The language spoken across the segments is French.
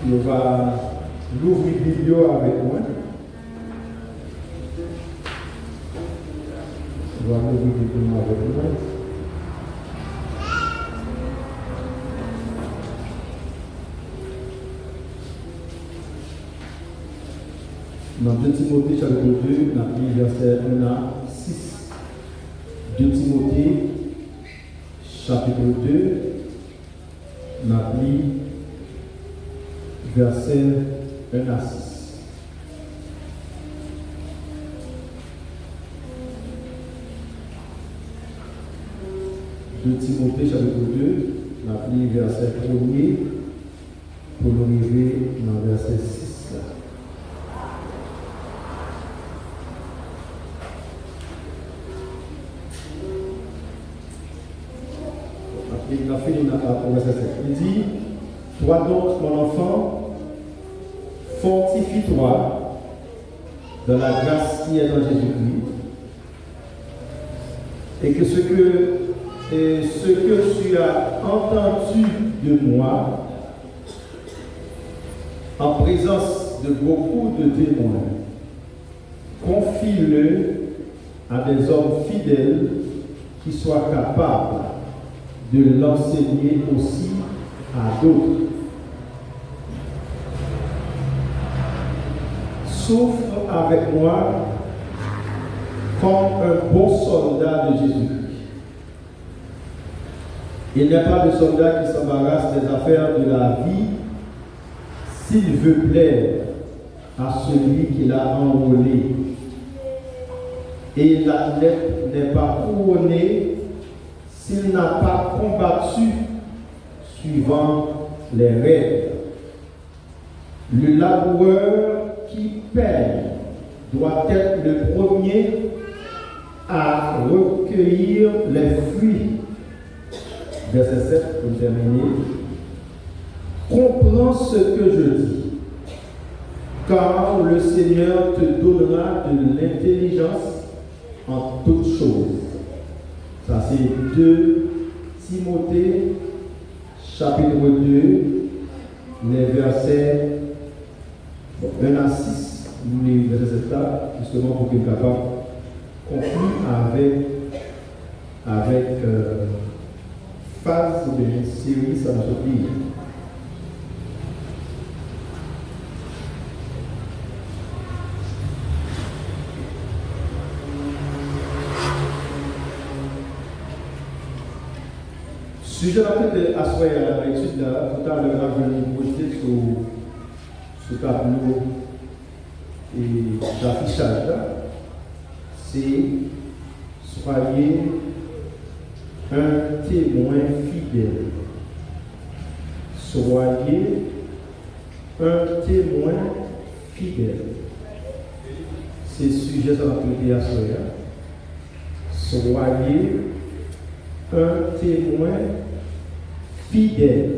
on va l'ouvrir vidéo avec moi. On va l'ouvrir vidéo avec moi. Dans 2 Timothée chapitre 2, on a pris verset 1 à 6. 2 Timothée chapitre 2, on a pris verset 1 à 6. De Timothée chapitre 2, on a pris verset 1er pour nous arriver dans verset 6. Il a fini au verset 7. Il dit, toi donc, mon enfant, fortifie-toi dans la grâce qui est dans Jésus-Christ, et que ce que tu as entendu de moi, en présence de beaucoup de témoins, confie-le à des hommes fidèles qui soient capables de l'enseigner aussi à d'autres. Souffre avec moi comme un bon soldat de Jésus-Christ. Il n'y a pas de soldat qui s'embarrasse des affaires de la vie s'il veut plaire à celui qui l'a enrôlé. Et l'athlète n'est pas couronné s'il n'a pas combattu suivant les règles. Le laboureur qui paye doit être le premier à recueillir les fruits. Verset 7 pour terminer. Comprends ce que je dis, car le Seigneur te donnera de l'intelligence en toutes choses. Ça c'est 2 Timothée chapitre 2, les versets 1 à 6. Nous les versets 7 là, justement pour qu'il soit capable de conclure avec phase de une série ça notre vie. Sujet la tête assoyé à l'étude là, tout à l'heure on va nous projeter sur tableau et d'affichage là, c'est soyez un témoin fidèle. Soyez un témoin fidèle. C'est sujet sur la tête assoyé. Soyez un témoin fidèle.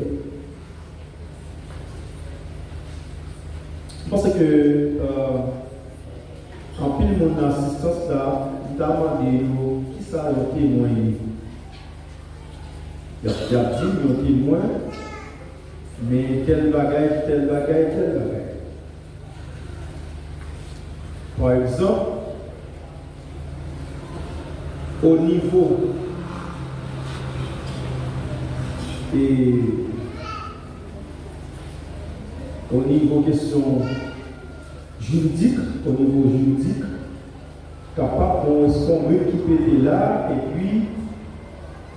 Je pense que en pile mon assistance là, il a demandé qui ça le témoin. Il a dit un témoin, mais tel bagaille. Par exemple, au niveau question juridique, capable de se récupérer là, et puis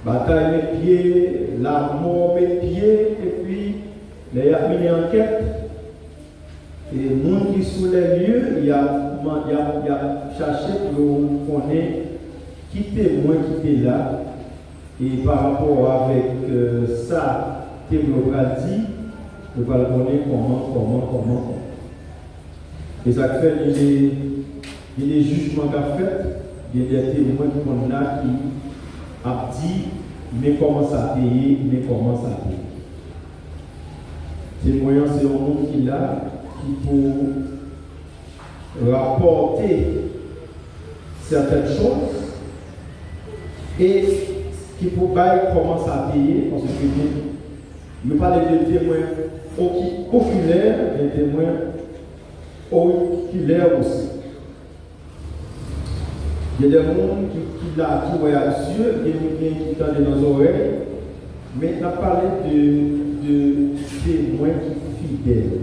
bataille les pieds, la mort les pieds, et puis il y a une enquête, et les gens qui sont les lieux, il a cherché pour connaître qui témoin qui était là, et par rapport avec ça, témoin dit, nous allons connaître comment. Et ça fait, il y a des jugements qu'a fait, il y a des témoins qu'on a qui a dit, mais comment ça paye. Témoin, c'est un monde qui l'a, qui peut rapporter certaines choses et qui peut pas comment ça payer, parce que Je parle de témoins oculaires et témoins oculaires aussi. Il y a des gens qui voient à Dieu, il y a des gens qui tendent dans nos oreilles, mais on a parlé de témoins qui sont fidèles.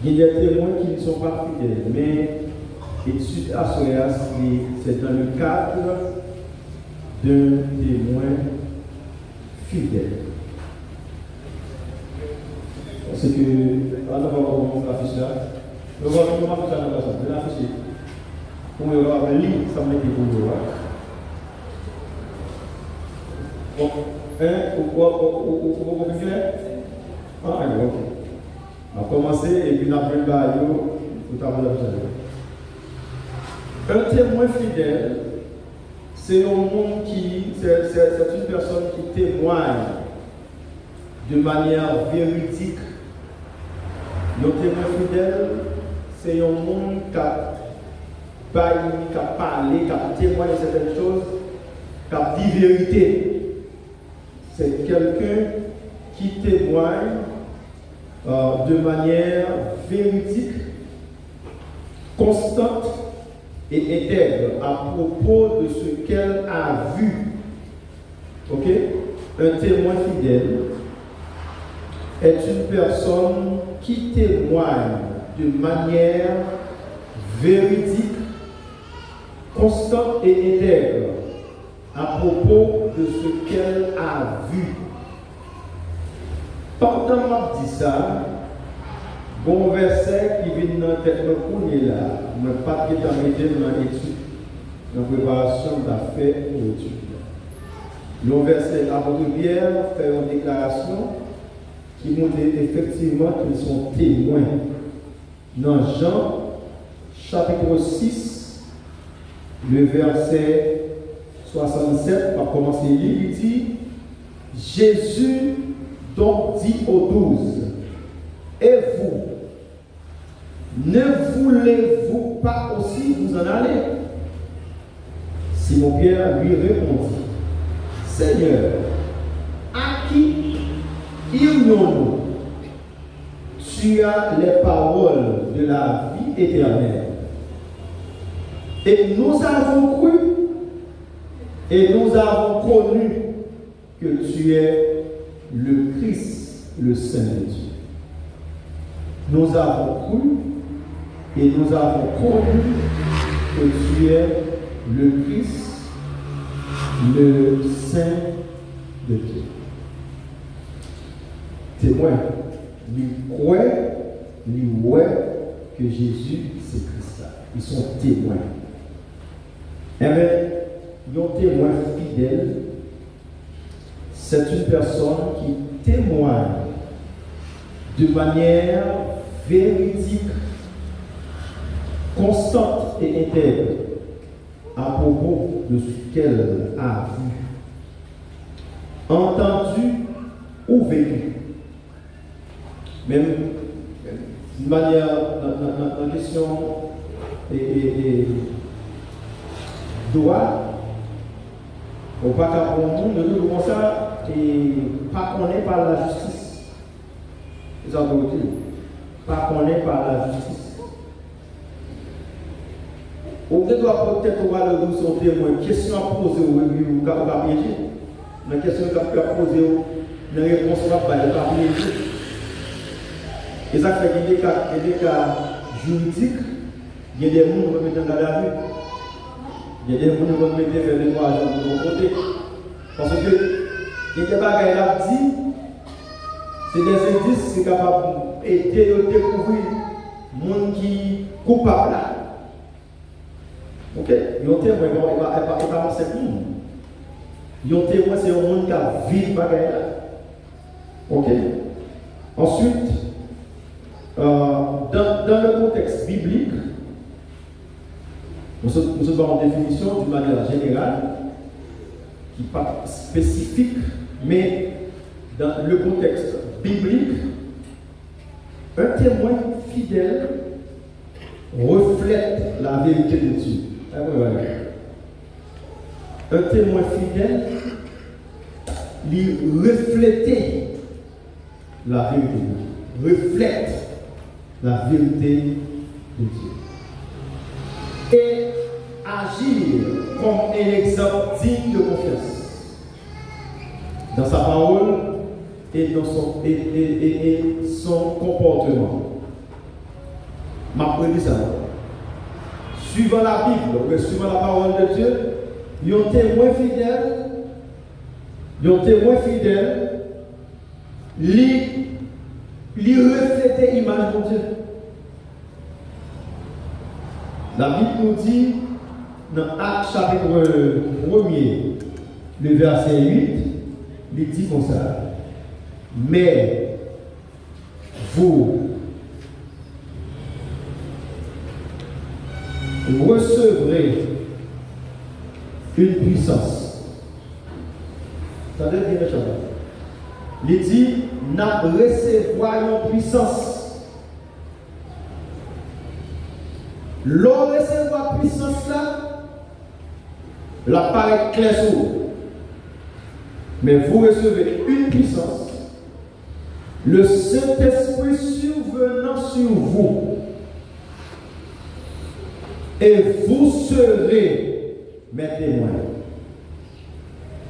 Il y a des témoins qui ne sont pas fidèles, mais l'étude à Soyas, c'est dans le cadre d'un témoin fidèle. C'est que, on va voir l'affiche là. On va voir comment l'affiche là, on va l'afficher. On va voir le livre, ça me met pour vous. Bon, vous pouvez faire? Ah, ok. On va commencer et puis on va prendre un témoin fidèle, c'est un monde c'est une personne qui témoigne de manière véridique. Le témoin fidèle, c'est un monde qui a parlé, qui a témoigné certaines choses, qui a dit vérité. C'est quelqu'un qui témoigne de manière véridique, constante et intègre à propos de ce qu'elle a vu. Ok? Un témoin fidèle est une personne qui témoigne de manière véridique, constante et intègre à propos de ce qu'elle a vu. Pendant que je dis ça, bon verset qui vient dans la tête de là, je ne vais pas mettre dans l'étude, dans la préparation d'affaires pour l'étude. Le verset, l'apôtre Pierre fait une déclaration qui montre effectivement qu'ils sont témoins. Dans Jean, chapitre 6, le verset 67, on va commencer, il dit, Jésus donc dit aux 12, et vous, ne voulez-vous pas aussi vous en aller? Simon-Pierre lui répondit, Seigneur, à qui irions-nous? Tu as les paroles de la vie éternelle. Et nous avons cru, et nous avons connu que tu es le Christ, le Saint de Dieu. Nous avons cru et nous avons connu que tu es le Christ, le Saint de Dieu. Témoin, lui croient, lui voient que Jésus c'est Christ. Ils sont témoins. Eh bien, un témoin fidèle, c'est une personne qui témoigne de manière véridique, constante et intègre à propos de ce qu'elle a vu, entendu ou vécu. Même de manière, dans la question droit, on ne peut pas comprendre nous comme ça et pas connaître par la justice. C'est ça que vous dites. Pas connaître par la justice. On doit peut-être voir le son témoin, question à poser ou pas piéger. La question à poser, la réponse va pas piéger. Et ça fait qu'il y a des cas juridiques, il y a des gens qui vont mettre dans la rue. Il y a des gens qui vont mettre vers les droits de l'autre côté. Parce que il y a des bagages qui a dit, c'est des indices qui sont capables d'aider à découvrir les gens qui sont coupables. Ok? Il y a un témoin, il ne va pas penser pour nous. Il y a un témoin, c'est un monde qui a vécu les bagages. Ok? Ensuite, dans le contexte biblique, nous sommes en définition d'une manière générale, qui n'est pas spécifique, mais dans le contexte biblique, un témoin fidèle reflète la vérité de Dieu. Un témoin fidèle lui reflète la vérité, reflète la vérité de Dieu. Et agir comme un exemple digne de confiance dans sa parole et dans son comportement. Ma prédit ça. Suivant la Bible, suivant la parole de Dieu, un témoin fidèle, lui reflète l'image de Dieu. La Bible nous dit, dans Actes chapitre 1er, le verset 8, il dit comme ça. Mais vous recevrez une puissance. Ça veut dire bien, il dit, nous recevoir une puissance. L'on recevoir puissance là, la paraît clair sur vous. Mais vous recevez une puissance, le Saint-Esprit survenant sur vous. Et vous serez mes témoins.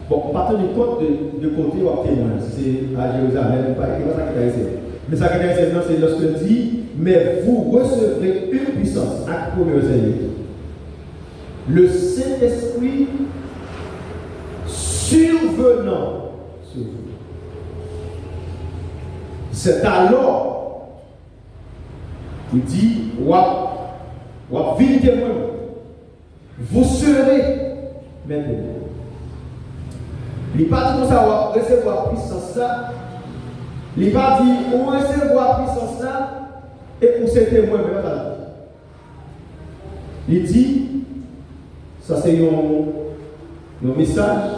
Bon, partons du compte de côté ou témoin. C'est à Jérusalem, pas ça qui est ici. Mais ça qui est ici, c'est lorsque dit, mais vous recevrez une puissance. Acte 1er, verset 8. Le Saint-Esprit survenant sur vous. C'est alors, il dit, ville témoin, vous serez mes témoins. Il n'est pas dit comme ça, recevoir puissance là. Il n'est pas dit, on recevoir puissance là, et pour ces témoins, il dit, ça c'est un message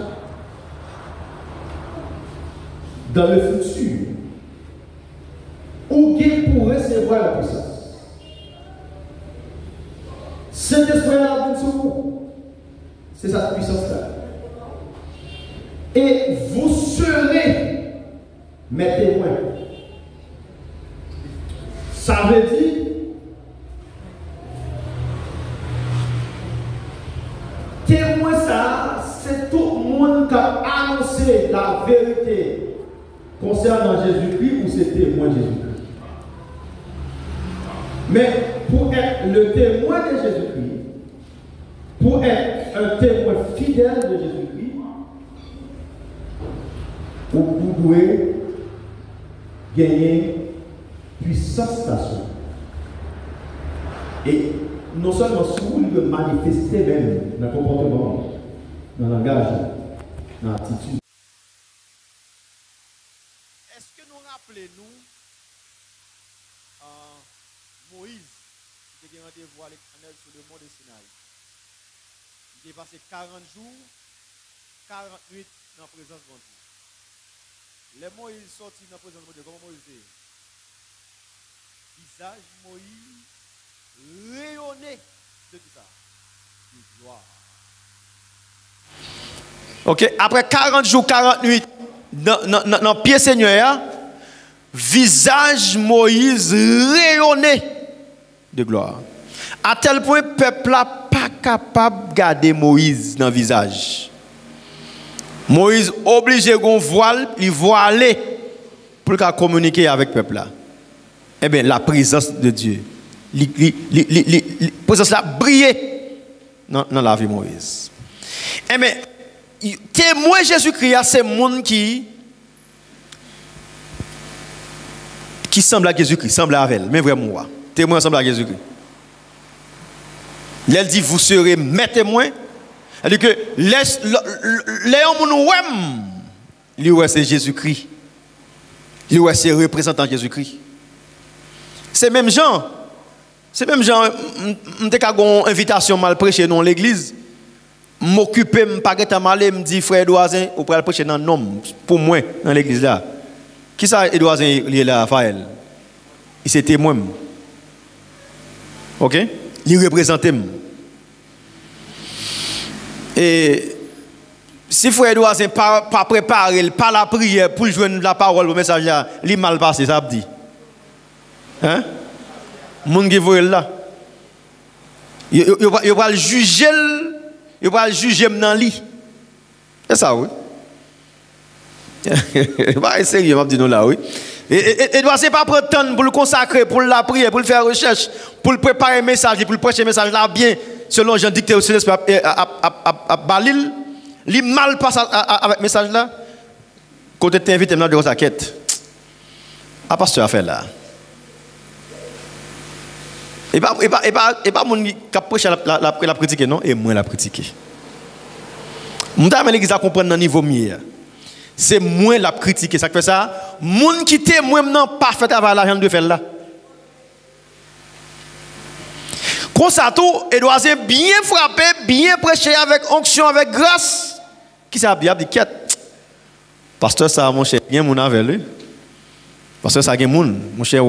dans le futur, où il pour recevoir la puissance. Saint-Esprit a la sur vous. C'est cette puissance-là. Et vous serez mes témoins. Ça veut dire témoin ça, c'est tout le monde qui a annoncé la vérité concernant Jésus-Christ ou c'est témoin de Jésus-Christ. Mais pour être le témoin de Jésus-Christ, pour être un témoin fidèle de Jésus-Christ, vous devez gagner puissance station. Et non seulement sur le manifester même dans le comportement, dans le langage, dans l'attitude. Est-ce que nous rappelons Moïse qui était rendez-vous à l'Éternel sur le mont de Sinaï? Il est passé 40 jours, 40 nuits dans la présence de Dieu. Les Moïse sorti dans la présence de Dieu, comment Moïse dit? Visage Moïse rayonné de tout ça. De gloire. Ok, après 40 jours, 40 nuits dans le pied Seigneur, visage Moïse rayonné de gloire. À tel point, le peuple n'est pas capable de garder Moïse dans le visage. Moïse obligé de voile, il voilé pour communiquer avec le peuple là. Eh bien, la présence de Dieu, la présence là brillait dans la vie de Moïse. Eh bien, témoin Jésus-Christ, c'est le monde qui semble à Jésus-Christ, semble à elle, mais vraiment, témoin semble à Jésus-Christ. Il dit, vous serez mes témoins. Elle dit que les hommes, c'est Jésus-Christ. C'est représentant Jésus-Christ. C'est même Jean. C'est même Jean. Je suis une invitation mal prêcher dans l'église. M'occuper, je ne pas mal, me dit frère Edouardin, vous pouvez prêcher dans un homme, pour moi, dans l'église là. Qui ça, Edouardin, il est là, Raphaël? Il s'est témoin. Ok? Il représente. Et Si frère Edouard c'est pas préparé, pas la prière pour joindre la parole, le message là, il mal passé, ça dit. Hein? Moun qui voit là. Il va le juger, il va le juger dans lit. C'est ça oui. Pas sérieux, m'a dit nous là oui. Et doit c'est pas prendre temps pour le consacrer, pour la prière, pour le faire recherche, pour le préparer message, pour le prêcher message là bien selon Jean dicté au Saint-Esprit à Balil. Li mal passe avec message là. Quand tu t'invites dans de sa quête. Ah pasteur a fait là. Et pas mon qui prêche la critiquer non et moi la critiquer. M'ta mais l'église à comprendre dans niveau mieux. C'est moi la critiquer ça fait ça. Moun qui témoin non pas fait travail l'argent de faire là. Comme ça tout et doit bien frapper, bien prêcher avec onction, avec grâce. Qui ça dit quête. Pasteur ça mon cher, bien mon avec lui. Pasteur ça gen moun, mon cher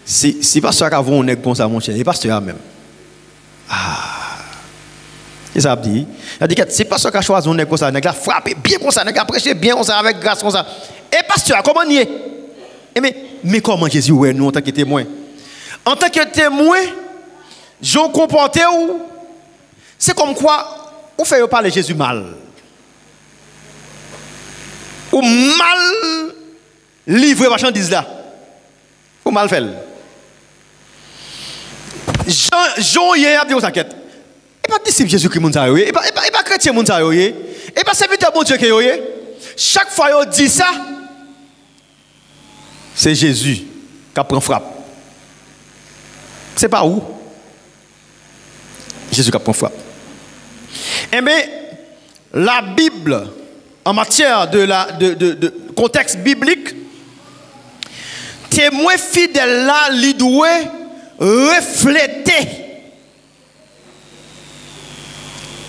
si pasteur a vu nèg comme ça mon cher, et pasteur même. Ah. Qui ça dit? Il dit quête, si pasteur a choisi un nèg comme ça, nèg la frapper bien comme ça, nèg a prêcher bien comme ça avec grâce comme ça. Et pasteur comment nier? Mais comment Jésus ouais nous en tant que témoin? En tant que témoin, j'en comporté ou c'est comme quoi ou fait parler Jésus mal. Ou mal livrer marchandise là. Ou mal fait. Jean hier a dit aux enquêtes. Et pas disciple Jésus-Christ moun sa yo. Et pas chrétien moun sa yo. Et pas serviteur bon Dieu que yo. Chaque fois yo dit ça, c'est Jésus qui prend frappe. C'est pas où? Jésus qui prend frappe. Eh bien, la Bible, en matière de contexte biblique, témoin fidèle là, il doit refléter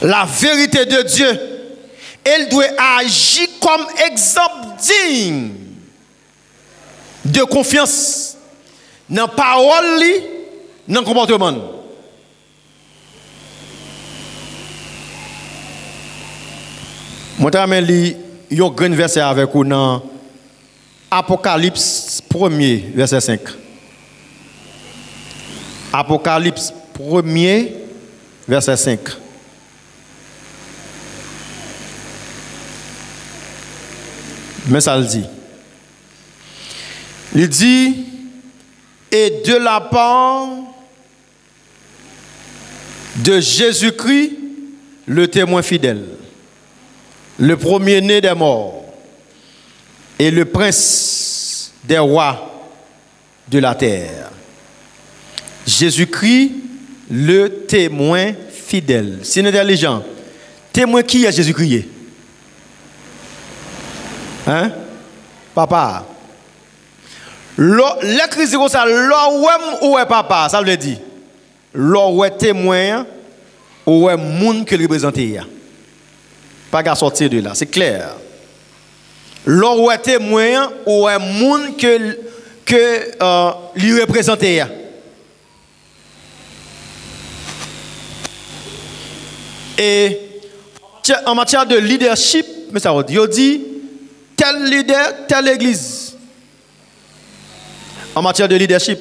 la vérité de Dieu. Elle doit agir comme exemple digne de confiance dans la parole, dans le comportement. Je vais lire un grand verset avec vous dans Apocalypse 1er, verset 5. Apocalypse 1er, verset 5. Mais ça le dit. Il dit, et de la part de Jésus-Christ, le témoin fidèle, le premier-né des morts et le prince des rois de la terre. Jésus-Christ, le témoin fidèle. C'est intelligent. Témoin qui est Jésus-Christ? Hein? Papa. Le Christ comme ça, l'ouem ou est papa, ça veut dire. L'ouem témoin ou est monde que représente. Pas qu'à sortir de là, c'est clair. L'on est témoin ou un monde que lui représentait. Et en matière de leadership, mais ça veut dire, il dit tel leader, telle église. En matière de leadership,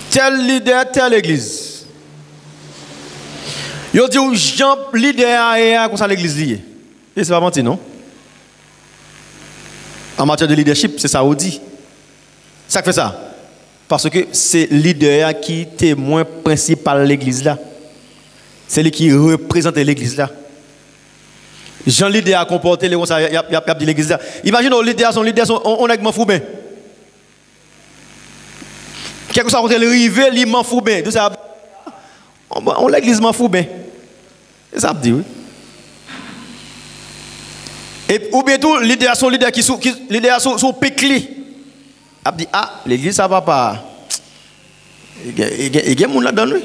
tel leader, telle église. Yo dit Jean leader comme ça l'église liée. Et c'est pas menti non? En matière de leadership, c'est ça on dit. Ça fait ça. Parce que c'est leader qui est témoin principal de l'église là. C'est lui qui représente l'église là. Jean leader a comporté les comme ça, il a dit l'église là. Imagine son leader on est m'en fou bien. Quelque chose contre le rivé, il m'en fou bien. Tout ça on l'église m'en fou bien. C'est ça dit oui. Et ou bien tout leader qui sont pécli. A dit ah l'église ça va pas. Il y a moun là-dedans lui.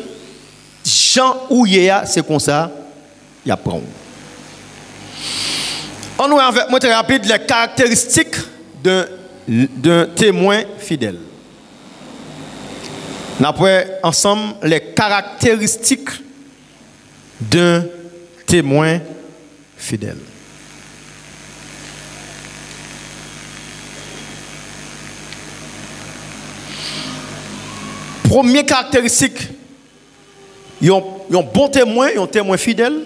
Jean Ouya c'est comme ça, il apprend. On nous avec moi très rapide les caractéristiques d'un témoin fidèle. Nous avons ensemble les caractéristiques d'un témoin fidèle. Première caractéristique, ils ont un bon témoin, un témoin fidèle.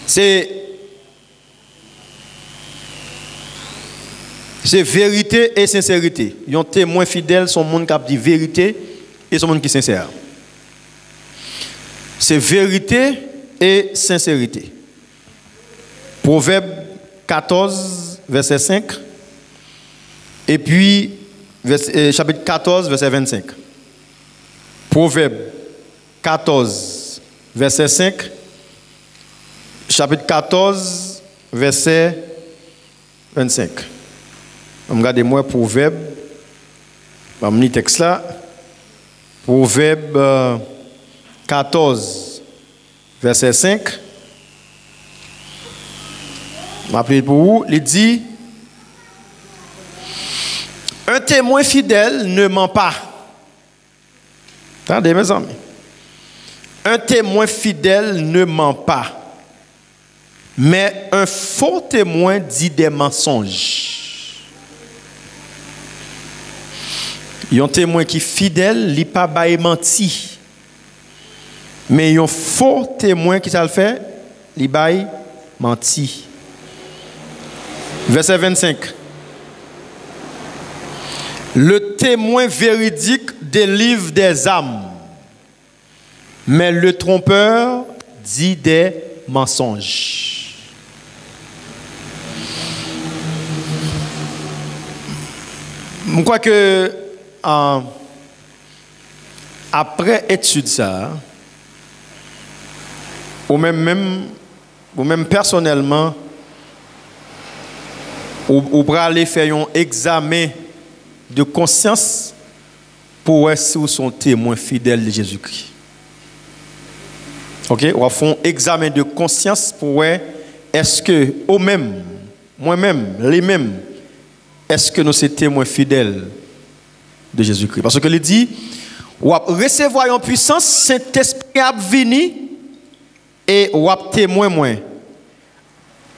C'est vérité et sincérité. Un témoin fidèle, son monde qui dit vérité et son monde qui est sincère. C'est vérité et sincérité. Proverbe 14, verset 5. Et puis, chapitre 14, verset 25. Proverbe 14, verset 5. Chapitre 14, verset 25. Regardez-moi Proverbe. Je vais vous texte là. Proverbe 14, verset 5. Je vais pour vous. Il dit: un témoin fidèle ne ment pas. Attendez, mes amis. Un témoin fidèle ne ment pas. Mais un faux témoin dit des mensonges. Il y a un témoin qui est fidèle, il n'est pas menti. Mais il y a un faux témoin qui ça le fait, il est menti. Verset 25. Le témoin véridique délivre des âmes, mais le trompeur dit des mensonges. Je crois que après étude ça, ou même personnellement, ou pour aller faire un examen de conscience pour être si vous sont témoins fidèles de Jésus-Christ. OK, on va faire un examen de conscience pour être est-ce que eux-mêmes, moi-même, les mêmes, est-ce que nous sommes témoins fidèles de Jésus-Christ? Parce que il dit, on va recevoir en puissance, Saint-Esprit a venu et on va témoin moins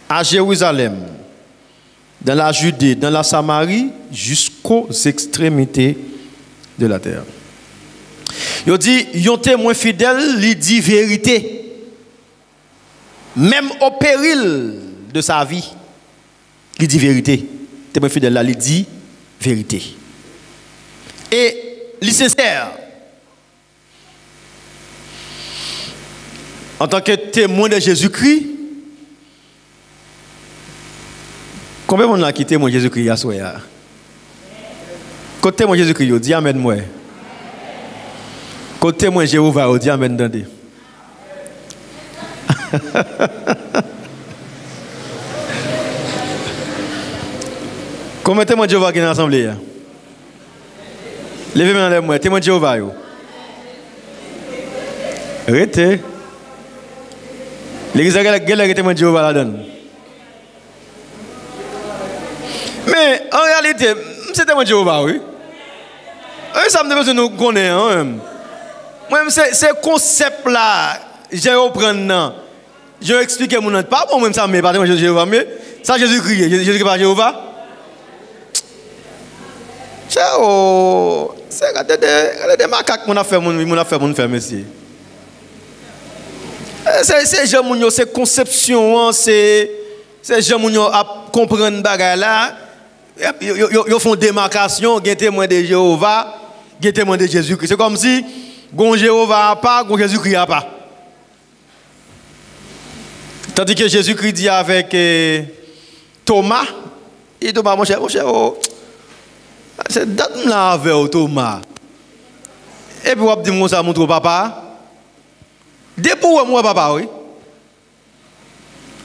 à Jérusalem, dans la Judée, dans la Samarie, jusqu'aux extrémités de la terre. Il dit, un témoin fidèle, il dit vérité. Même au péril de sa vie, il dit vérité. Témoin fidèle là, il dit vérité. Et il est sincère. En tant que témoin de Jésus-Christ, combien de monde a quitté témoin de Jésus-Christ à soir? Côté témoin de Jésus-Christ, dis amen moi. Côté témoin de Jéhovah, dis amen dandé. Combien de témoins de Jéhovah qui sont dans l'assemblée? Levez-moi dans les mains, témoins de Jéhovah. Arrêtez. L'église a les témoins de Jéhovah là-dedans. Mais en réalité, c'est témoin de Jéhovah, oui. Ça me demande de nous connaître. Moi-même, ces concepts-là, je vais reprendre. Je vais expliquer mon nom. Pas moi-même, ça me pas témoin de Jéhovah, mais ça, Jésus-Christ. Jésus-Christ par Jéhovah. C'est des macaques qu'on a fait, mon frère, monsieur. C'est gens qui ont ces conceptions, c'est gens qui ont à comprendre bagay là. Ils font démarcation, il y a témoin de Jéhovah, il y a témoin de Jésus-Christ. C'est comme si gon Jéhovah a pas, gon Jésus-Christ a pas. Tandis que Jésus-Christ dit avec Thomas, et Thomas, mon cher, c'est date là avec Thomas. Et puis on dit moi ça montre papa. Depuis moi papa oui.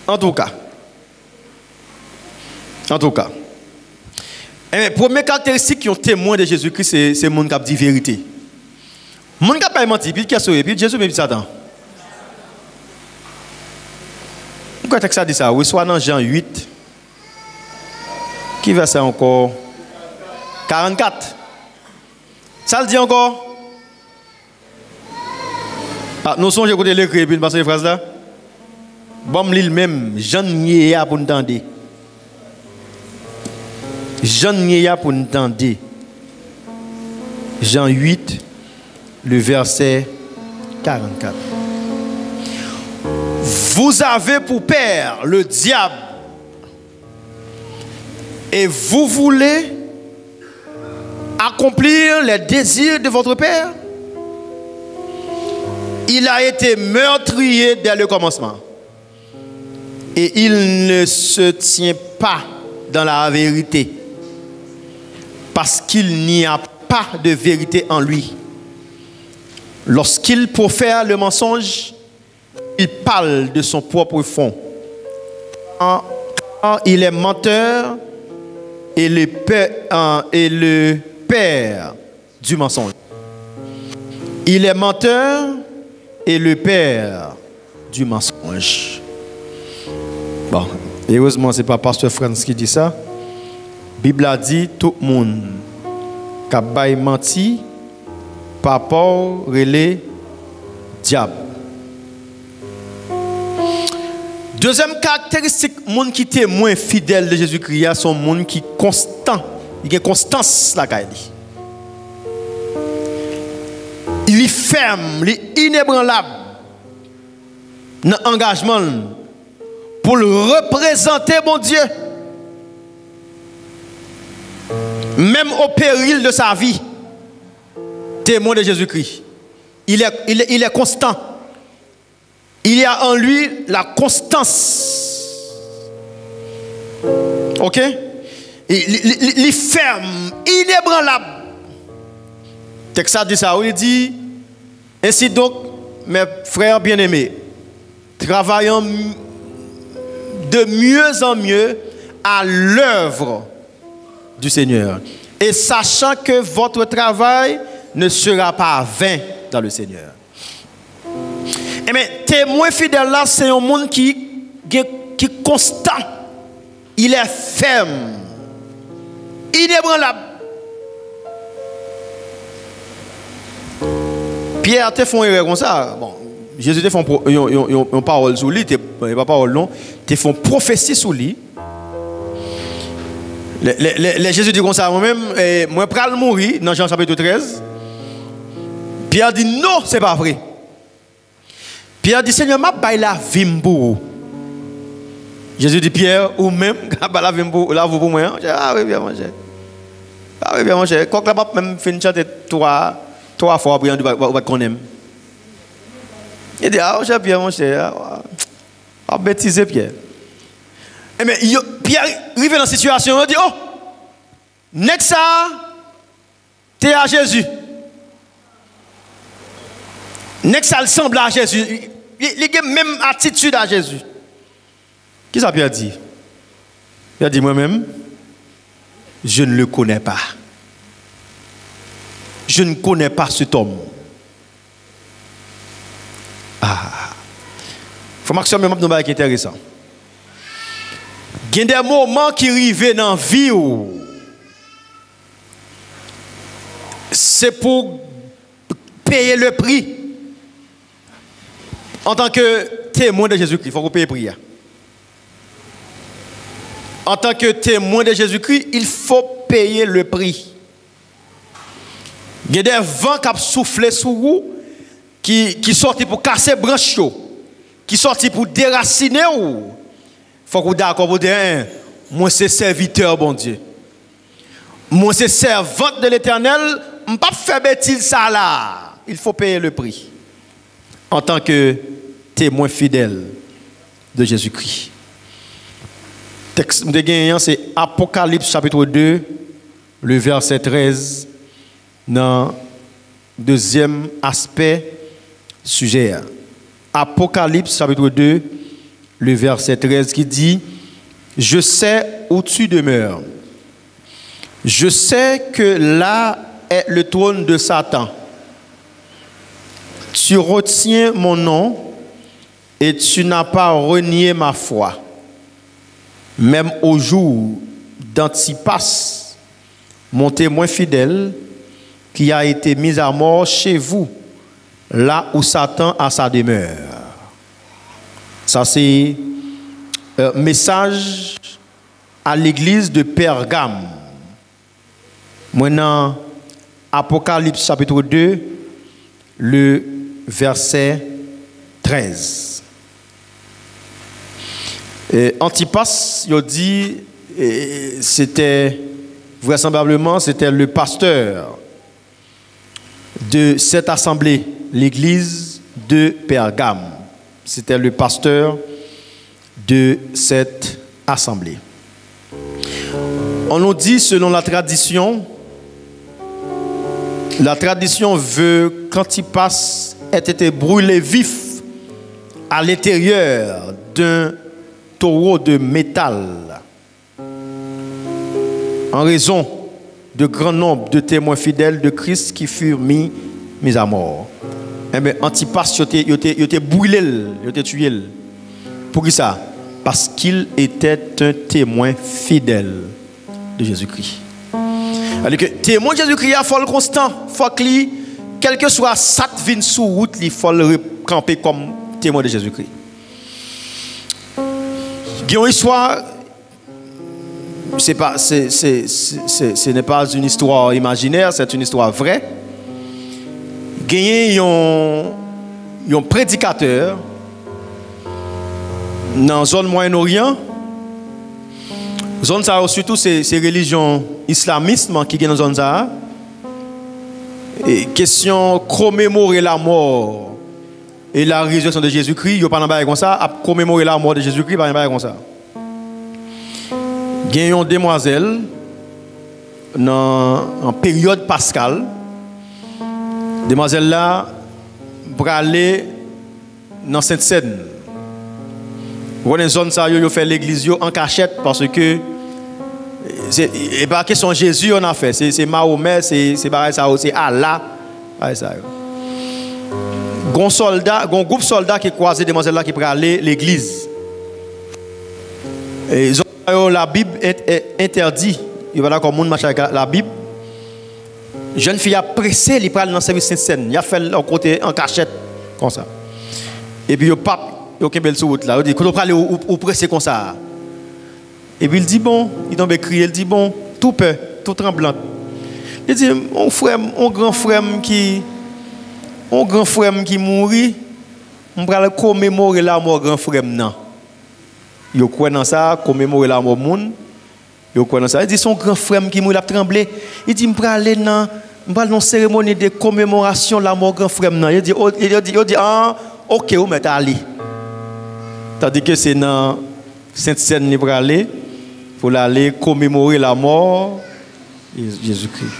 En tout cas. Et première caractéristique qui ont témoin de Jésus-Christ, c'est mon qui dit vérité. Mon qui pas menti, puis qu'est-ce que puis Jésus même Satan. Pourquoi texte ça dit ça? Oui, soit dans Jean 8. Qui verset encore 44. Ça le dit encore. Ah, nous sommes écouter l'écrit et puis passer les phrases là. Bon, l'île même, Jean Niéa pour nous entendre. Jean Niéa pour nous entendre. Jean 8, le verset 44. Vous avez pour père le diable et vous voulez accomplir les désirs de votre père. Il a été meurtrier dès le commencement et il ne se tient pas dans la vérité parce qu'il n'y a pas de vérité en lui. Lorsqu'il profère le mensonge, il parle de son propre fond. Il est menteur et le père du mensonge. Il est menteur et le père du mensonge. Bon, heureusement, ce n'est pas Pasteur Franz qui dit ça. La Bible a dit tout le monde qui a menti par rapport au diable. Deuxième caractéristique, monde qui est moins fidèle de Jésus-Christ, sont monde qui constant, il y a constance là il est ferme, il est inébranlable dans l'engagement pour le représenter mon Dieu, même au péril de sa vie. Témoin de Jésus-Christ, il est constant. Il y a en lui la constance. Ok? Il est ferme, inébranlable. Texte dit ça, il dit, ainsi donc, mes frères bien-aimés, travaillons de mieux en mieux à l'œuvre du Seigneur. Et sachant que votre travail ne sera pas vain dans le Seigneur. Et bien, témoin fidèle là, c'est un monde qui est constant. Il est ferme. Inébranlable. Pierre te font erreur comme ça. Bon, Jésus te font une parole sur lui, pas parole non, te font prophétie sur lui. Jésus dit comme ça moi-même, moi pral mourir dans Jean chapitre 13. Pierre dit non, c'est pas vrai. Pierre dit Seigneur, m'a bail la vie pour. Jésus dit Pierre ou même bail la vie pour pour moi. Ah oui bien mon cher. Ah oui bien mon cher. Quand la pape même fin chanter trois fois après on va qu'on aime. Il dit ah cher Pierre mon cher. Ah bêtiser Pierre. Et mais Pierre arrive dans la situation, il dit oh next ça t'es à Jésus. Next ça semble à Jésus. Il a même attitude à Jésus. Qu'est-ce que Pierre dit? Il a dit moi-même, je ne le connais pas. Je ne connais pas cet homme. Ah. Formation même qui est intéressant. Il y a des moments qui arrivent dans la vie où c'est pour payer le prix. En tant que témoin de Jésus-Christ, il faut qu'on paye le prix. En tant que témoin de Jésus-Christ, il faut payer le prix. Il y a des vents qui soufflent sur vous, qui sortent pour casser les branches, qui sortent pour déraciner. Il faut qu'on d'accord pour dire, moi c'est serviteur, bon Dieu. Moi c'est servante de l'Éternel, je ne peux pas faire bêtise ça là. Il faut payer le prix. En tant que témoin fidèle de Jésus-Christ. Texte de gagnant, c'est Apocalypse chapitre 2, le verset 13, dans le deuxième aspect sujet. Apocalypse chapitre 2, le verset 13 qui dit « Je sais où tu demeures. Je sais que là est le trône de Satan. Tu retiens mon nom et tu n'as pas renié ma foi. Même au jour d'Antipas, mon témoin fidèle, qui a été mis à mort chez vous, là où Satan a sa demeure. Ça, c'est un message à l'église de Pergame. Maintenant, Apocalypse chapitre 2, le verset 13. Antipas, il dit, c'était vraisemblablement, c'était le pasteur de cette assemblée, l'église de Pergame. C'était le pasteur de cette assemblée. On nous dit, selon la tradition veut qu'Antipas ait été brûlé vif à l'intérieur d'un taureau de métal en raison de grand nombre de témoins fidèles de Christ qui furent mis à mort. Eh bien, Antipas, il était brûlé, il était tué. Pour qui ça? Parce qu'il était un témoin fidèle de Jésus-Christ. Alors que témoin de Jésus-Christ, il faut le constant. Il faut que, quel que soit ça qui vient sous route, il faut le camper comme témoin de Jésus-Christ. Il y a une histoire, ce n'est pas une histoire imaginaire, c'est une histoire vraie. Il y a un prédicateur dans la zone Moyen-Orient. Zone ça surtout c'est religion islamisme qui est dans la zone ça. Et question commémorer la mort et la résurrection de Jésus-Christ, il n'y a pas de comme ça, à commémorer la mort de Jésus-Christ, pas de comme ça. Il y a une demoiselle en période pascale. Demoiselle là pour aller dans Sainte-Seine. Vous voyez zone ça yo fait l'église en cachette parce que c'est pas question Jésus on a fait, c'est Mahomet, c'est Allah. Ça. Gon groupe soldat qui croisé demoiselle là qui pour aller l'église. Et la Bible interdit, il va là comme monde marche avec la Bible. Jeune fille a pressé, il prend dans le service Sainte-Seine. Il a fait en côté en cachette comme ça. Et puis il pape, il a belle sur route là. Il dit quand on parle ou pressé comme ça. Et puis il dit bon, il tombe crier, il dit bon, tout peur, tout tremblant. Il dit mon grand frère qui mourit, on va commémorer la mort grand frère non. Il croit dans ça, commémorer la mort monde. Il croit dans ça. Il dit son grand frère qui mourit, il a tremblé. Il dit on va aller dans une cérémonie de commémoration de la mort grand frère non. Il dit ah OK, on met aller. Tandis que c'est dans Sainte-Seine pour aller pour aller commémorer la mort de Jésus-Christ.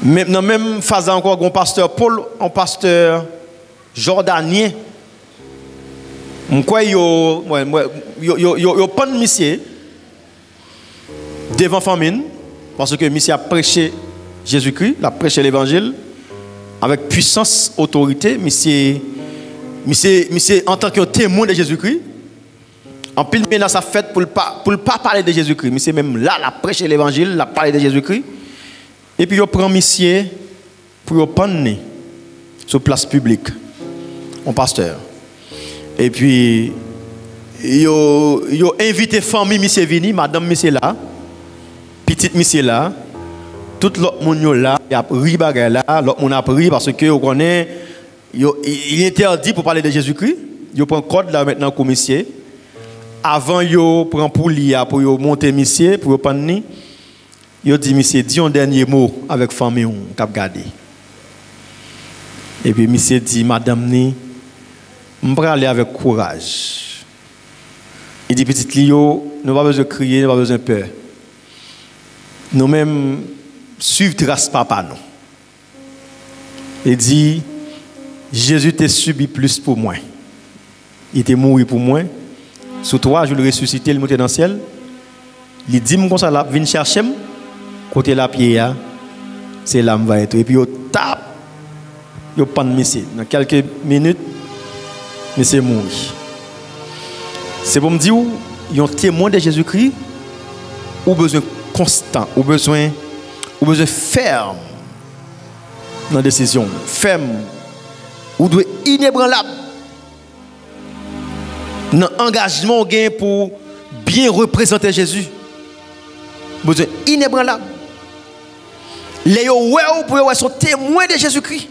Maintenant même phase encore un pasteur Paul, un pasteur jordanien. Moi yo pas de monsieur devant famine parce que monsieur a prêché Jésus-Christ, il a prêché l'évangile avec puissance, autorité, monsieur en tant que témoin de Jésus-Christ. En pile menace a fait pour pas parler de Jésus-Christ, monsieur même là la prêché l'évangile, la parler de Jésus-Christ. Et puis il prend monsieur pour prendre sur place publique, un pasteur. Et puis, ils ont invité famille, monsieur Vini, madame, monsieur là, petite monsieur là, tout l'autre monde là, il a pris bagarre là, l'autre monde a pris parce que vous connaissez, il est interdit pour parler de Jésus-Christ. Il prend code là maintenant comme monsieur. Avant, il prend pour l'IA pour monter monsieur, pour prendre. Il dit monsieur, dis un dernier mot avec famille, on cap garder. Et puis monsieur dit, madame ni. Je vais aller avec courage. Il dit, petite Lio, nous n'avons pas besoin de crier, nous n'avons pas besoin de peur. Nous-mêmes, suivons trace papa. Nous. Il dit, Jésus t'a subi plus pour moi. Il était mort pour moi. Sur toi, je le ressuscité, il monte dans le ciel. Il dit, comme ça, viens chercher, côté la pierre, c'est là que va être. Et puis, il tape, il prend le monsieur. Dans quelques minutes, mais c'est mort. C'est pour me dire, il y a un témoin de Jésus-Christ, ou besoin constant, ou besoin ferme, dans la décision. Ferme. Ou doit inébranlable. Dans l'engagement pour bien représenter Jésus. Vous êtes inébranlable. Les gens sont témoins de Jésus-Christ.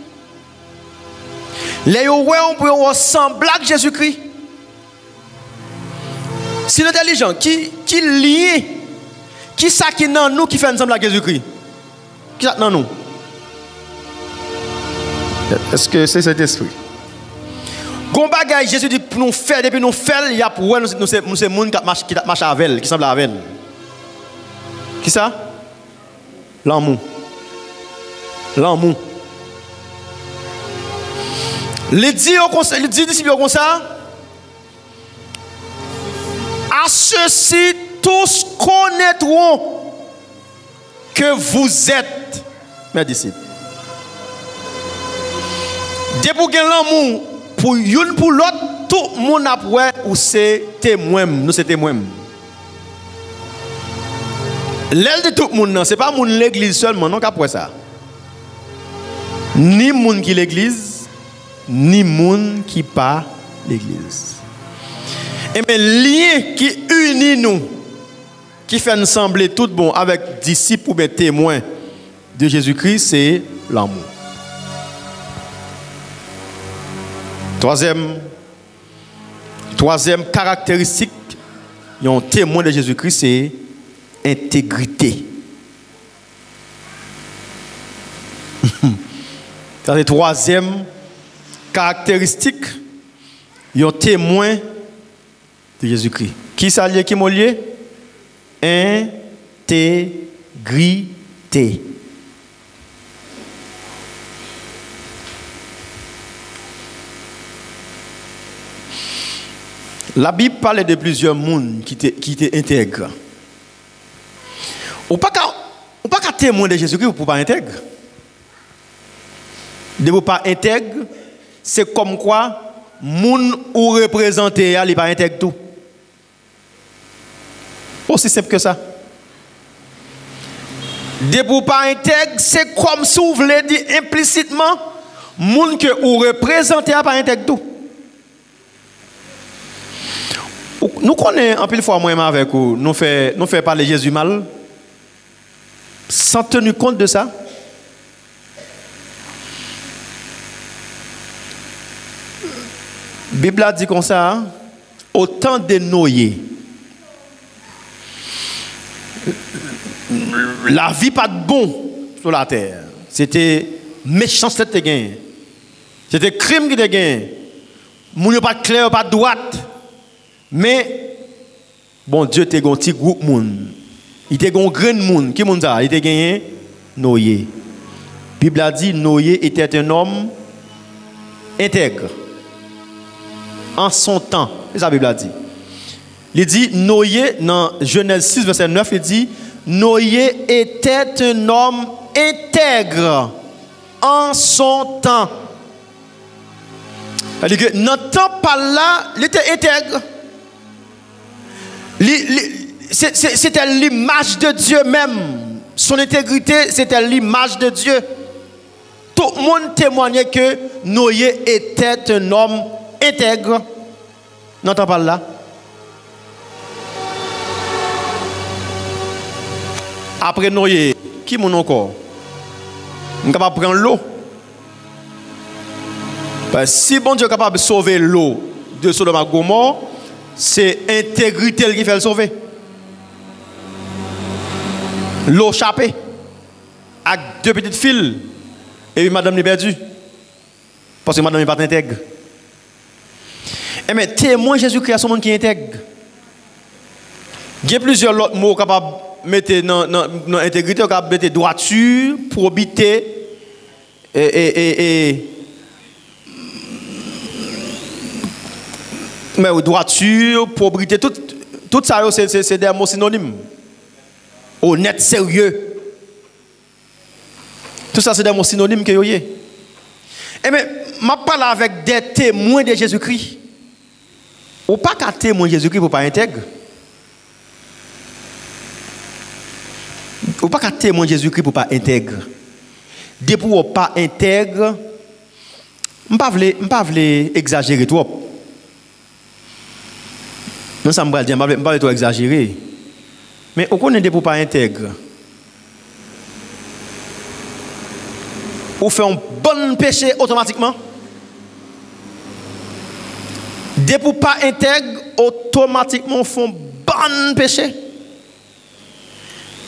Les gens sont semblables à Jésus-Christ. Si l'intelligent qui lie, qui ça qui dans nous qui fait ensemble à Jésus-Christ? Qui ça dans nous? Est-ce que c'est cet esprit? Gon bagay Jésus dit pour nous faire depuis nous faire, il y a pour nous c'est monde qui marche avec elle, qui semble avec elle. Qui ça? L'amour. L'amour. Les disciples comme ça. À ceux-ci tous connaîtront que vous êtes mes disciples. Dès pour gagner l'amour pour l'une pour l'autre, tout le monde a prouvé ou c'est témoin, nous c'est témoin. L'aile de tout le monde, ce n'est pas l'église seulement, non qu'après ça. Ni monde qui l'église, ni monde qui pas l'église. Et mais lien qui unit nous, qui fait nous sembler tout bon avec disciples ou bien témoins de Jésus-Christ, c'est l'amour. Troisième caractéristique d'un témoin de Jésus-Christ, c'est intégrité. C'est la troisième caractéristique d'un témoin de Jésus-Christ. Qui s'allie, qui m'a lié? Intégrité. La Bible parle de plusieurs mondes qui étaient intègres. On ne peut pas témoin de Jésus-Christ pour ne pas intègre. De vous pas intègre, c'est comme quoi moun ou représenté, il n'est pas intègre tout. Aussi simple que ça. De vous pas intègre, c'est comme si vous voulez dire implicitement, moun que ou représenté, il n'est pas intègre tout. Nous connaissons un peu de fois moi avec vous, nous fait parler Jésus mal, sans tenir compte de ça. La Bible a dit comme ça, autant de Noé, la vie pas de bon sur la terre. C'était méchanceté qui était gagné. C'était crime qui était gagné. Moun pas clair, pas droite. Mais bon Dieu était un petit groupe moun. Il était un grand moun. Qui moun ça? Il était gagné Noé. La Bible a dit Noé était un homme intègre. En son temps, c'est ça la Bible a dit. Il dit Noé dans Genèse 6 verset 9, il dit Noé était un homme intègre en son temps. C'est-à-dire que notre temps par là, il était intègre. C'était l'image de Dieu même. Son intégrité, c'était l'image de Dieu. Tout le monde témoignait que Noé était un homme intègre. N'entends pas là. Après Noé, qui mon encore? On est capable de prendre l'eau. Si bon Dieu est capable de sauver l'eau de Sodome et Gomorrhe, c'est l'intégrité qui fait le sauver. L'eau chapée, avec deux petites fils, et puis madame n'est perdue. Parce que madame n'est pas intègre. Et mais témoin Jésus-Christ à ce monde qui est intègre. Il y a plusieurs autres mots capables de mettre dans l'intégrité, capables de mettre droiture, probité, mais droiture, probité, tout ça c'est des mots synonymes. Honnête, sérieux. Tout ça c'est des mots synonymes que vous avez. Et mais je parle avec des témoins de Jésus-Christ. Ou pas qu'un témoin de Jésus-Christ pour pas intègre. Ou pas qu'un témoin de Jésus-Christ pour pas intègre. Dès pour pas intègre, je ne pas exagérer trop. Non, ça me va dire, je ne pas trop exagérer. Mais on connaît des pour pas intègre. On fait un bon péché automatiquement. Dès pour pas intègre, automatiquement on fait un bon péché.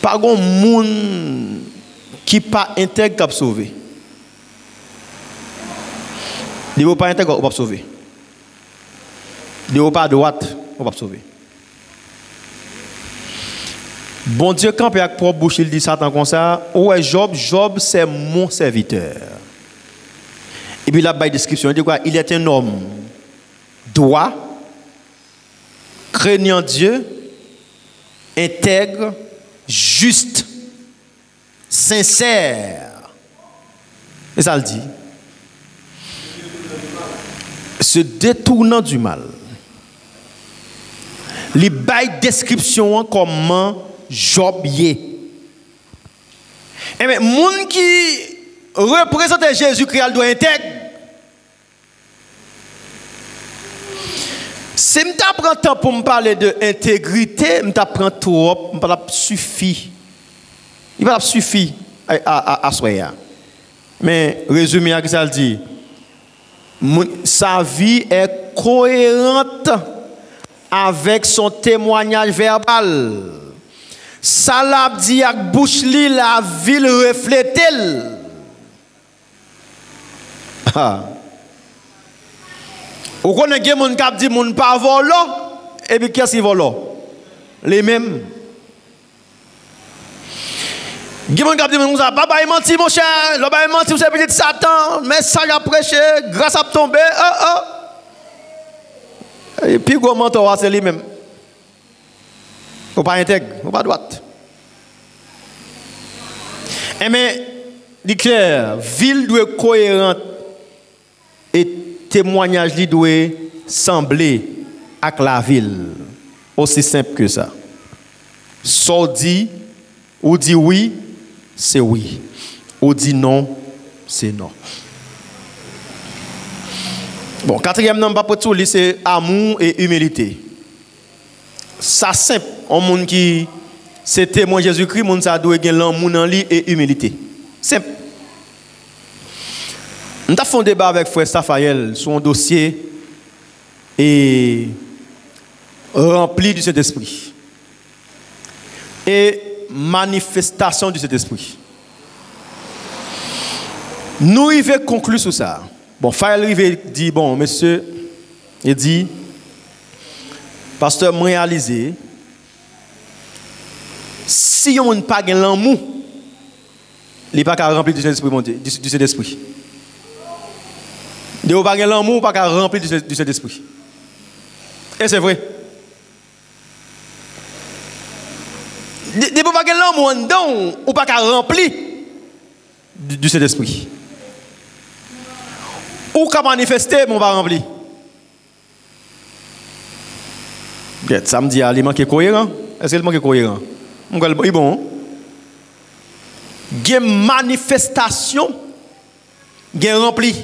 Pas grand monde qui pas intègre qui a sauvé. Dès pour pas intègre, on va sauver. Dès pour pas droite, on va sauver. Bon Dieu, quand il y a propre bouche, il dit Satan comme ça, ouais, Job, c'est mon serviteur. Et puis là, il y a une description, il dit quoi? Il est un homme droit, craignant Dieu, intègre, juste, sincère. Et ça le dit. Se détournant du mal. Les bails description comment Job y est. Et bien, moun qui représente Jésus-Christ doit intègre. Si je prends temps pour me parler de intégrité, je prends trop, je ne suffit. Il va suffire à soi. Mais résumé à ce qu'il dit, sa vie est cohérente avec son témoignage verbal. Ça l'a dit à bouche li la ville reflète. Ou connaît des gens qui dit moun pas volo et puis qu'est-ce qui volo? Les mêmes. Des gens qui dit moun ça pas menti mon cher, le ba menti c'est petit Satan, mais ça a prêché grâce à tomber. Et puis gros mentor c'est lui même. Ou pas intègre, ou pas droite. Mais dit clair, ville doit être cohérente et témoignage li doit sembler avec la ville. Aussi simple que ça. Soit dit ou dit oui, c'est oui. Ou dit non, c'est non. Bon, quatrième nom pour tout c'est amour et humilité. Ça simple, un monde qui c'est témoin Jésus-Christ, monde ça doit gagner l'amour en lui et humilité. Simple. Nous avons fait un débat avec frère Safael sur un dossier et rempli du Saint-Esprit. Et manifestation du Saint-Esprit. Nous y avons conclu sur ça. Bon, Faël dit, bon, monsieur, il dit, pasteur, moi réalisé, si on n'a pas l'amour, il n'est pas rempli du Saint-Esprit, du Saint-Esprit. De pas l'amour, pas rempli du Saint-Esprit. Et c'est vrai. De pas l'amour dedans, ou pas rempli du Saint-Esprit. Ou qu'à manifester, mais on va remplir. Ça me dit, il manque cohérent. Est-ce qu'il manque cohérent? Il est bon. Il y a une manifestation, il y a rempli.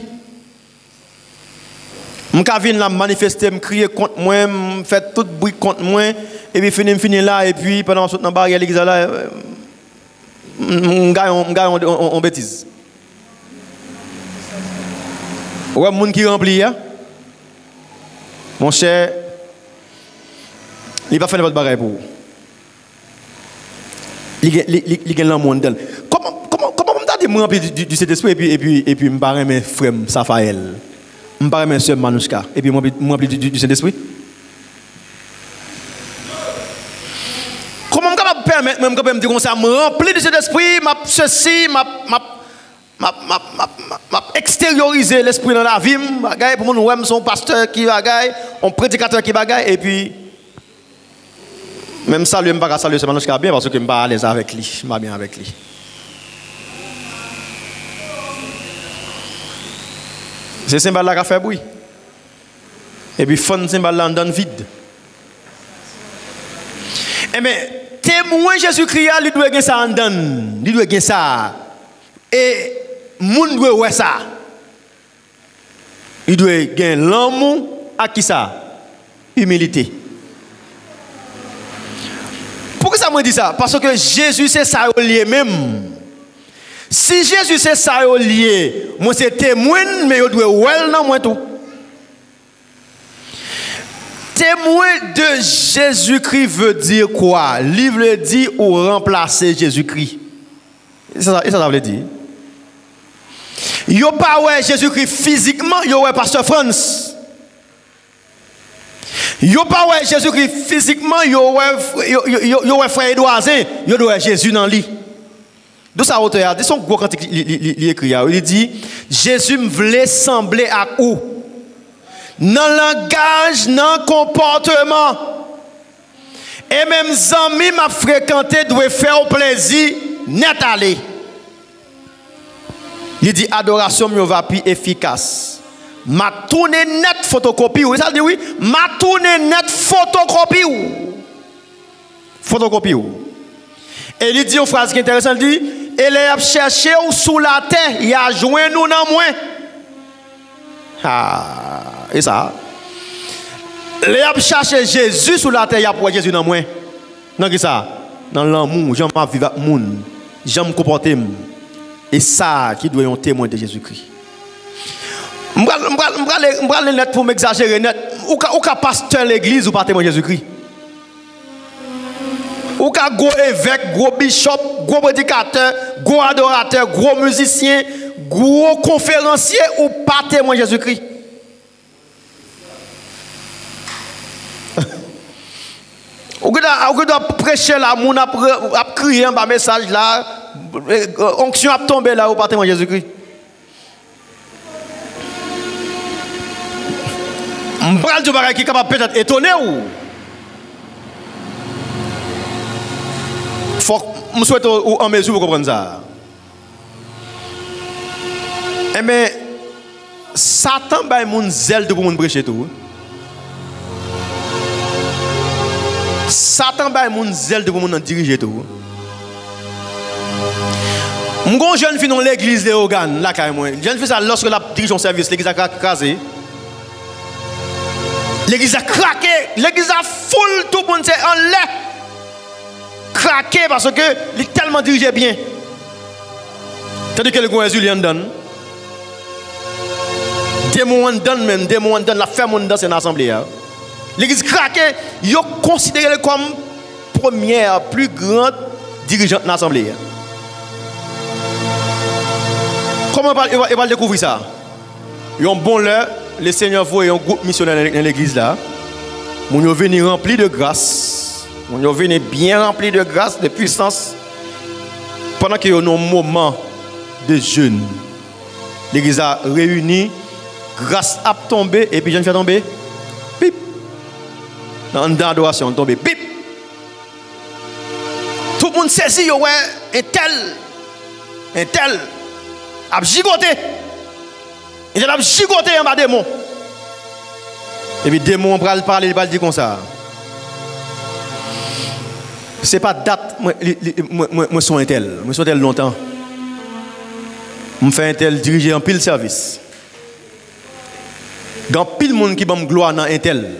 Je viens manifester, je crier contre moi, je fais tout bruit contre moi, et puis fini là, et puis pendant que je suis dans l'église là, je gagne en bêtise. Ouais, les gens qui remplit, mon cher, il va faire votre bagaille pour vous. Il gagne l'amour d'elle. Comment je me remplir du Saint-Esprit et puis je me barre mes frères Safael, je me barre mes soeurs Manouchka, et puis je me remplir du Saint-Esprit? Comment je peux permettre même de dire comme ça, me remplir du Saint-Esprit, ceci, extérioriser l'esprit dans la vie, pour moi, nous sommes un pasteur qui bagaille, un prédicateur qui bagaille, et puis, même ça, je ne peux pas saluer ce Manouchka bien parce que je ne suis pas à l'aise avec lui, je suis bien avec lui. C'est ce symbole-là qui a fait bruit. Et puis, fond symbole-là donne vide. Et bien, témoin Jésus-Christ, il doit gagner ça en donne. Il doit gagner ça. Et monde doit ouais ça. Il doit gagner l'amour à qui ça? Humilité. Pourquoi ça me dit ça? Parce que Jésus c'est ça lié même. Si Jésus c'est ça lié, moi c'est témoin mais je dois ouais dans moi tout. Témoin de Jésus-Christ veut dire quoi? Livre dit ou remplacer Jésus-Christ. Et ça veut dire. Yo pas ouais Jésus-Christ physiquement, yo ouais pasteur France. Yo pas ouais Jésus-Christ physiquement, yo ouais frère Édouardin, yo ouais Jésus dans lui. D'où ça auteur, c'est son gros quand il écrit, il dit Jésus me voulait sembler à où? Dans le langage, dans le comportement. Et même amis m'a fréquenté doit faire plaisir net aller. Il dit adoration me va plus efficace. M'a tourné net photocopie ou ça dit oui, m'a tourné net photocopie ou. Photocopie ou. Et il dit une phrase qui est intéressante, il dit et les a cherché ou sous la terre, il a joint nous dans moins. Ah, et ça. Les a cherché Jésus sous la terre, il a pour Jésus dans moins. Non qui ça? Dans l'amour, j'aime vivre avec monde, j'aime me comporter. Et ça qui doit être un témoin de Jésus-Christ. Je vais net pour m'exagérer net. Ou ka pasteur l'église ou pas témoin de Jésus-Christ. Ou ka gros évêque, gros bishop, gros prédicateur, gros adorateur, gros musicien, gros conférencier ou pas témoin de Jésus-Christ. Ou que doit prêcher là, moun a crier un bas message là, onction a tombé là ou pas témoin de Jésus-Christ. M'bral du bagay qui est capable peut-être étonner ou. Faut me souhaite en mesure pour comprendre ça. Eh bien, Satan ba moun zèle de pour moun prêcher tout. Satan ba moun zèle de pour moun diriger tout. M'gon jeune fille dans l'église de Hogan là carrément. Jeune fille ça lorsque la dirige son service, l'église a crasé. L'église a craqué, l'église a foule tout le monde c'est en l'air. Craqué parce que il est tellement dirigé bien. Tandis que le grand Julien donne. Démon donne même, démon donne la ferme dans cette assemblée. L'église craqué, il est considéré comme première plus grande dirigeante de l'assemblée. Comment il va découvrir ça? Il y a un bon l'heure, le Seigneur voit un groupe missionnaire dans l'église là. Ils sont venus remplis de grâce. Ils sont venus bien remplis de grâce, de puissance. Pendant qu'il y a un moment de jeûne, l'église a réuni, grâce a tombé, et puis je ne fais tomber. Pip. Dans l'adoration, tombé. Pip. Tout le monde saisit, ouais, un tel, a gigoté. Il a gigoté en bas démon. Et puis démon va parler, il va dire comme ça. C'est pas date, moi suis un tel. Moi suis un tel longtemps. Je fais un tel diriger en pile service. Dans pile monde qui va me gloire dans un tel.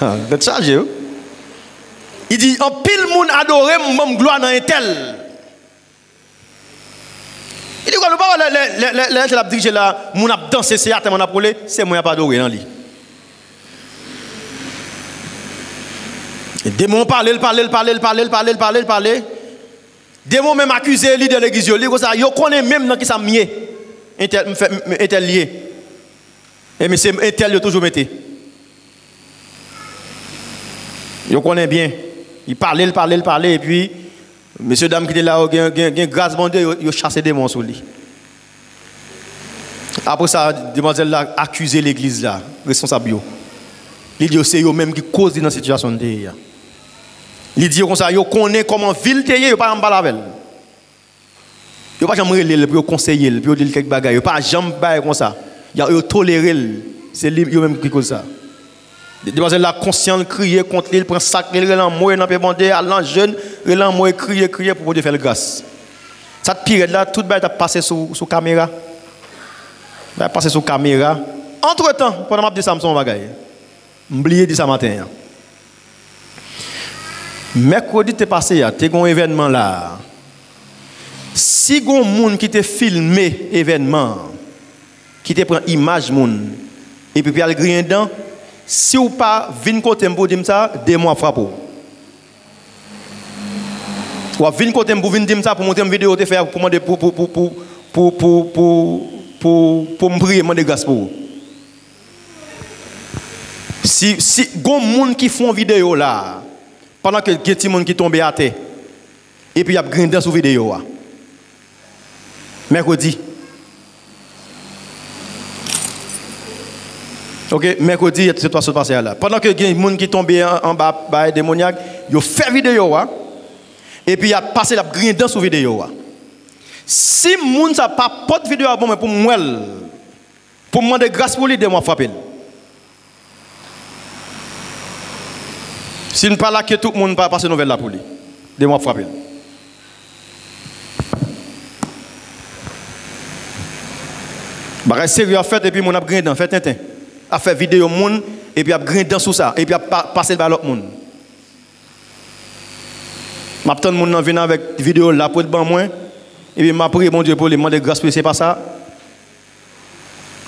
Vous êtes chargé. Il dit en pile monde adoré, me gloire dans un tel. Il dit quoi, le la dirige là, mon a dansé, c'est à mon appelé, c'est moi qui pas adoré dans lui. Et démon parler. Démon même accusé lui de l'église, il connaît même dans qui ça mieux. Intel lié. Et mais c'est intel il toujours metté. Il connaît bien. Il parlait et puis monsieur dame qui était là, il grâce bandé, il chasse des démons sur lui. Après ça, demoiselle là accusé l'église là, responsable. Il dit c'est eux même qui cause dans cette situation de. Il dit comme ça, il connaît comment ville il pas en bas avec. Il pas jamais relé pour conseiller, pour dire quelques bagages, il pas jamais bailler comme ça. Il toléré, c'est lui même qui cause ça. Demoiselle la consciente crier contre lui, il prend sac, il relan moi dans pe bandé, allant jeune, relan moi crier pour Dieu faire grâce. Cette période là, tout le monde a passé sous caméra. Va passer sous caméra. Entre-temps, pendant que je dis ça, je vais oublier de ça matin. Mercredi, tu es passé, tu as un événement là. Si il y a des gens qui te filmé l'événement, qui te prend image, et puis il y a le grien dedans, si ou pas, viens côté pour dire ça, 2 mois frappe. Ou viens côté pour dire ça, pour monter une vidéo, pour demander pour me prier, demander grâce pour vous. Si il y a des gens qui font une vidéo là, pendant que il y a des gens qui tombent à terre, et puis il y a un grindin sur la vidéo. Mercredi. Ok, mercredi, il y a cette situation passée là. Pendant que il y a des gens qui tombent en bas, démoniaque, ils ont fait vidéo, et puis il y a passé la grindin sur la vidéo. Si les gens n'ont pas de vidéo bon, pour moi, pour me demander grâce pour lui, de moi frapper. Si nous ne parlons pas que tout le monde va passer nouvelle là pour lui, de moi frapper. Bah sérieux en fait et puis mon a grindé en fait tintin. A fait vidéo moun et puis a grindé sur ça et puis a passé le l'autre monde. M'attend moun nan venir avec vidéo là pour ban moi et puis m'a prié mon Dieu pour lui demander grâce pour c'est pas ça.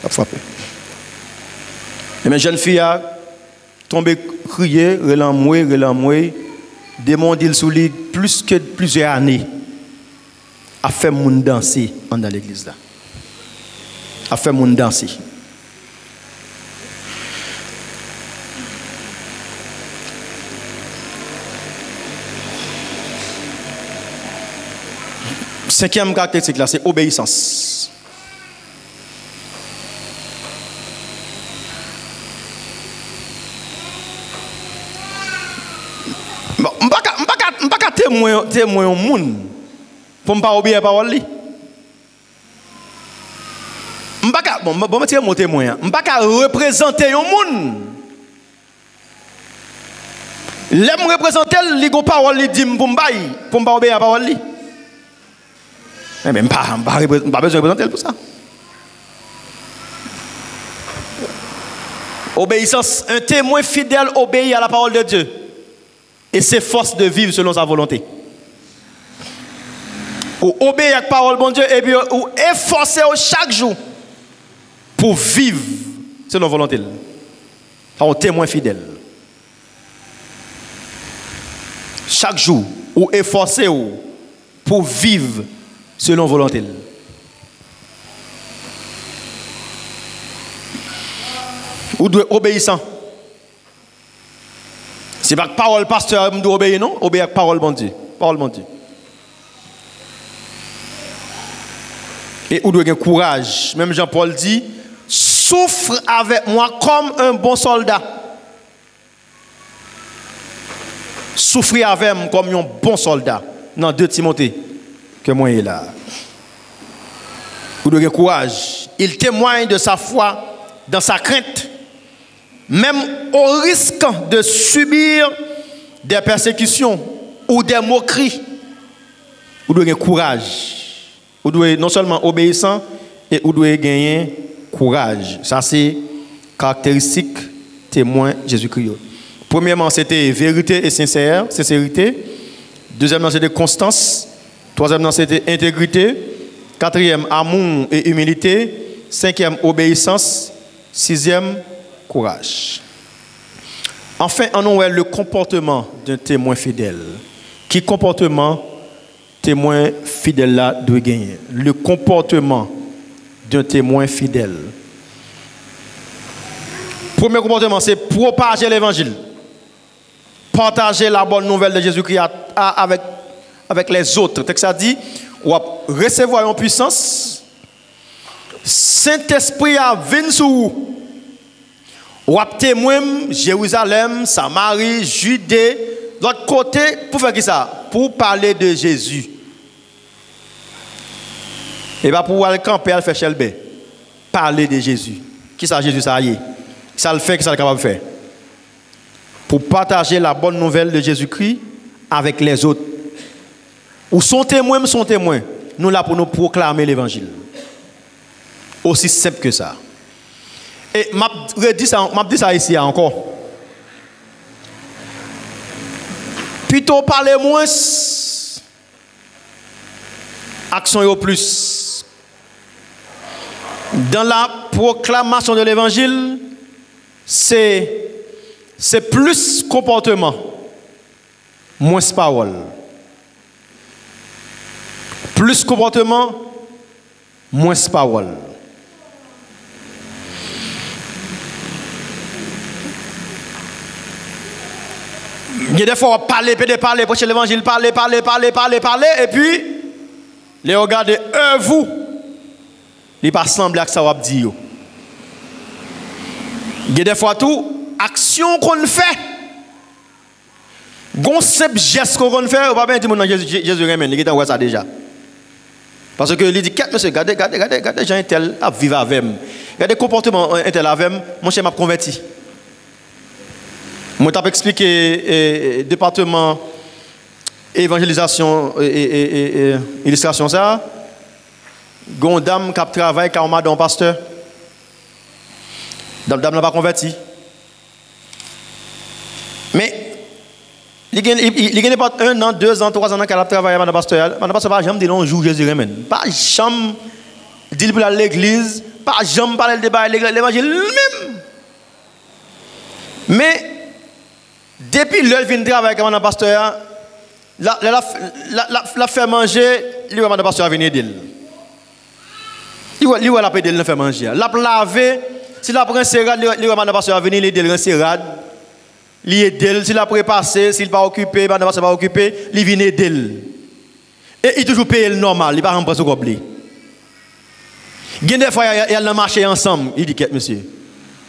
A frappé. Et mes jeunes filles a tombé crier, relan moi, démon sous lui plus que plusieurs années. A fait moun danser dans l'église là. A fait moun danser. Cinquième caractéristique là, c'est obéissance. Bon, je ne peux pas témoigner au monde pour ne pas obéir à la parole. Bon, je vais dire mon témoin. Je ne peux pas représenter le monde. L'aime représenter, il y a parole, il dit pour ne pas obéir à la parole. Mais je n'ai pas besoin de représenter pour ça. Obéissance. Un témoin fidèle obéit à la parole de Dieu et s'efforce de vivre selon sa volonté. Ou obéir à la parole de Dieu et puis ou efforcer chaque jour pour vivre selon la volonté. C'est un témoin fidèle. Chaque jour, ou efforcer pour vivre selon la volonté. Ou doit obéissant. C'est pas que parole pasteur me doit obéir, non? Obéir à la parole de Dieu. Parole de Dieu. Et ou doit avoir courage. Même Jean-Paul dit, souffre avec moi comme un bon soldat. Souffrir avec moi comme un bon soldat. Dans 2 Timothée, que moi est là. Ou doit avoir courage. Il témoigne de sa foi dans sa crainte. Même au risque de subir des persécutions ou des moqueries, vous devez gagner courage. Vous devez non seulement obéissant, et vous devez gagner courage. Ça, c'est caractéristique témoin Jésus-Christ. Premièrement, c'était vérité et sincérité. Deuxièmement, c'était constance. Troisièmement, c'était intégrité. Quatrième, amour et humilité. Cinquième, obéissance. Sixième, courage. Enfin, on voit le comportement d'un témoin fidèle. Quel comportement témoin fidèle là doit gagner? Le comportement d'un témoin fidèle. Premier comportement, c'est propager l'évangile. Partager la bonne nouvelle de Jésus-Christ avec les autres. Texte a dit, ou recevoir une puissance. Saint-Esprit a venu sur vous. Ou à témoin Jérusalem, Samarie, Judée, de l'autre côté, pour faire qui ça? Pour parler de Jésus. Et bien pour aller camper, elle fait chelbe. Parler de Jésus. Qui ça Jésus ça y est? Ça le fait, qui ça le capable de faire? Pour partager la bonne nouvelle de Jésus-Christ avec les autres. Ou son témoin, nous là pour nous proclamer l'évangile. Aussi simple que ça. Et m'a dit ça ici encore. Plutôt parler moins, action au plus. Dans la proclamation de l'évangile, c'est plus comportement, moins parole. Plus comportement, moins parole. Il y a des fois, parler, prêcher l'évangile, parler, et puis, les regarder, vous, il pas sembler que ça va dire. Il y a des fois, tout, action qu'on fait, gon simple geste qu'on fait, on va bien dire, Jésus remène, il est ça déjà. Parce que il dit, monsieur, regardez, j'ai un tel à vivre avec moi. Regardez le comportement un tel avec moi, mon cher m'a converti. Moi, je t'ai expliqué département évangélisation et illustration ça. Gon dame qui travaille quand on m'a dans pasteur. Dame n'a pas converti. Mais il n'y a pas 1 an, 2 ans, 3 ans qu'elle a travaillé dans le pasteur. Madame pasteur pas jamais dit non jour Jésus remène. Pas jamais dit pour l'église, pas jamais parler le débat l'évangile même. Mais depuis l'heure vient travailler avec le pasteur, la fait manger, lui le pasteur a venir d'elle. Il va la faire manger. La laver, si la prend serrade, le pasteur a venir l'aider serrade. Il aide, s'il a prépassé, s'il pas occupé, le pasteur pas occupé, il vient d'elle. Et il toujours paye le normal, il pas remplacer ce gobelet. Il y a des fois il y a le marché ensemble, il dit qu'est monsieur.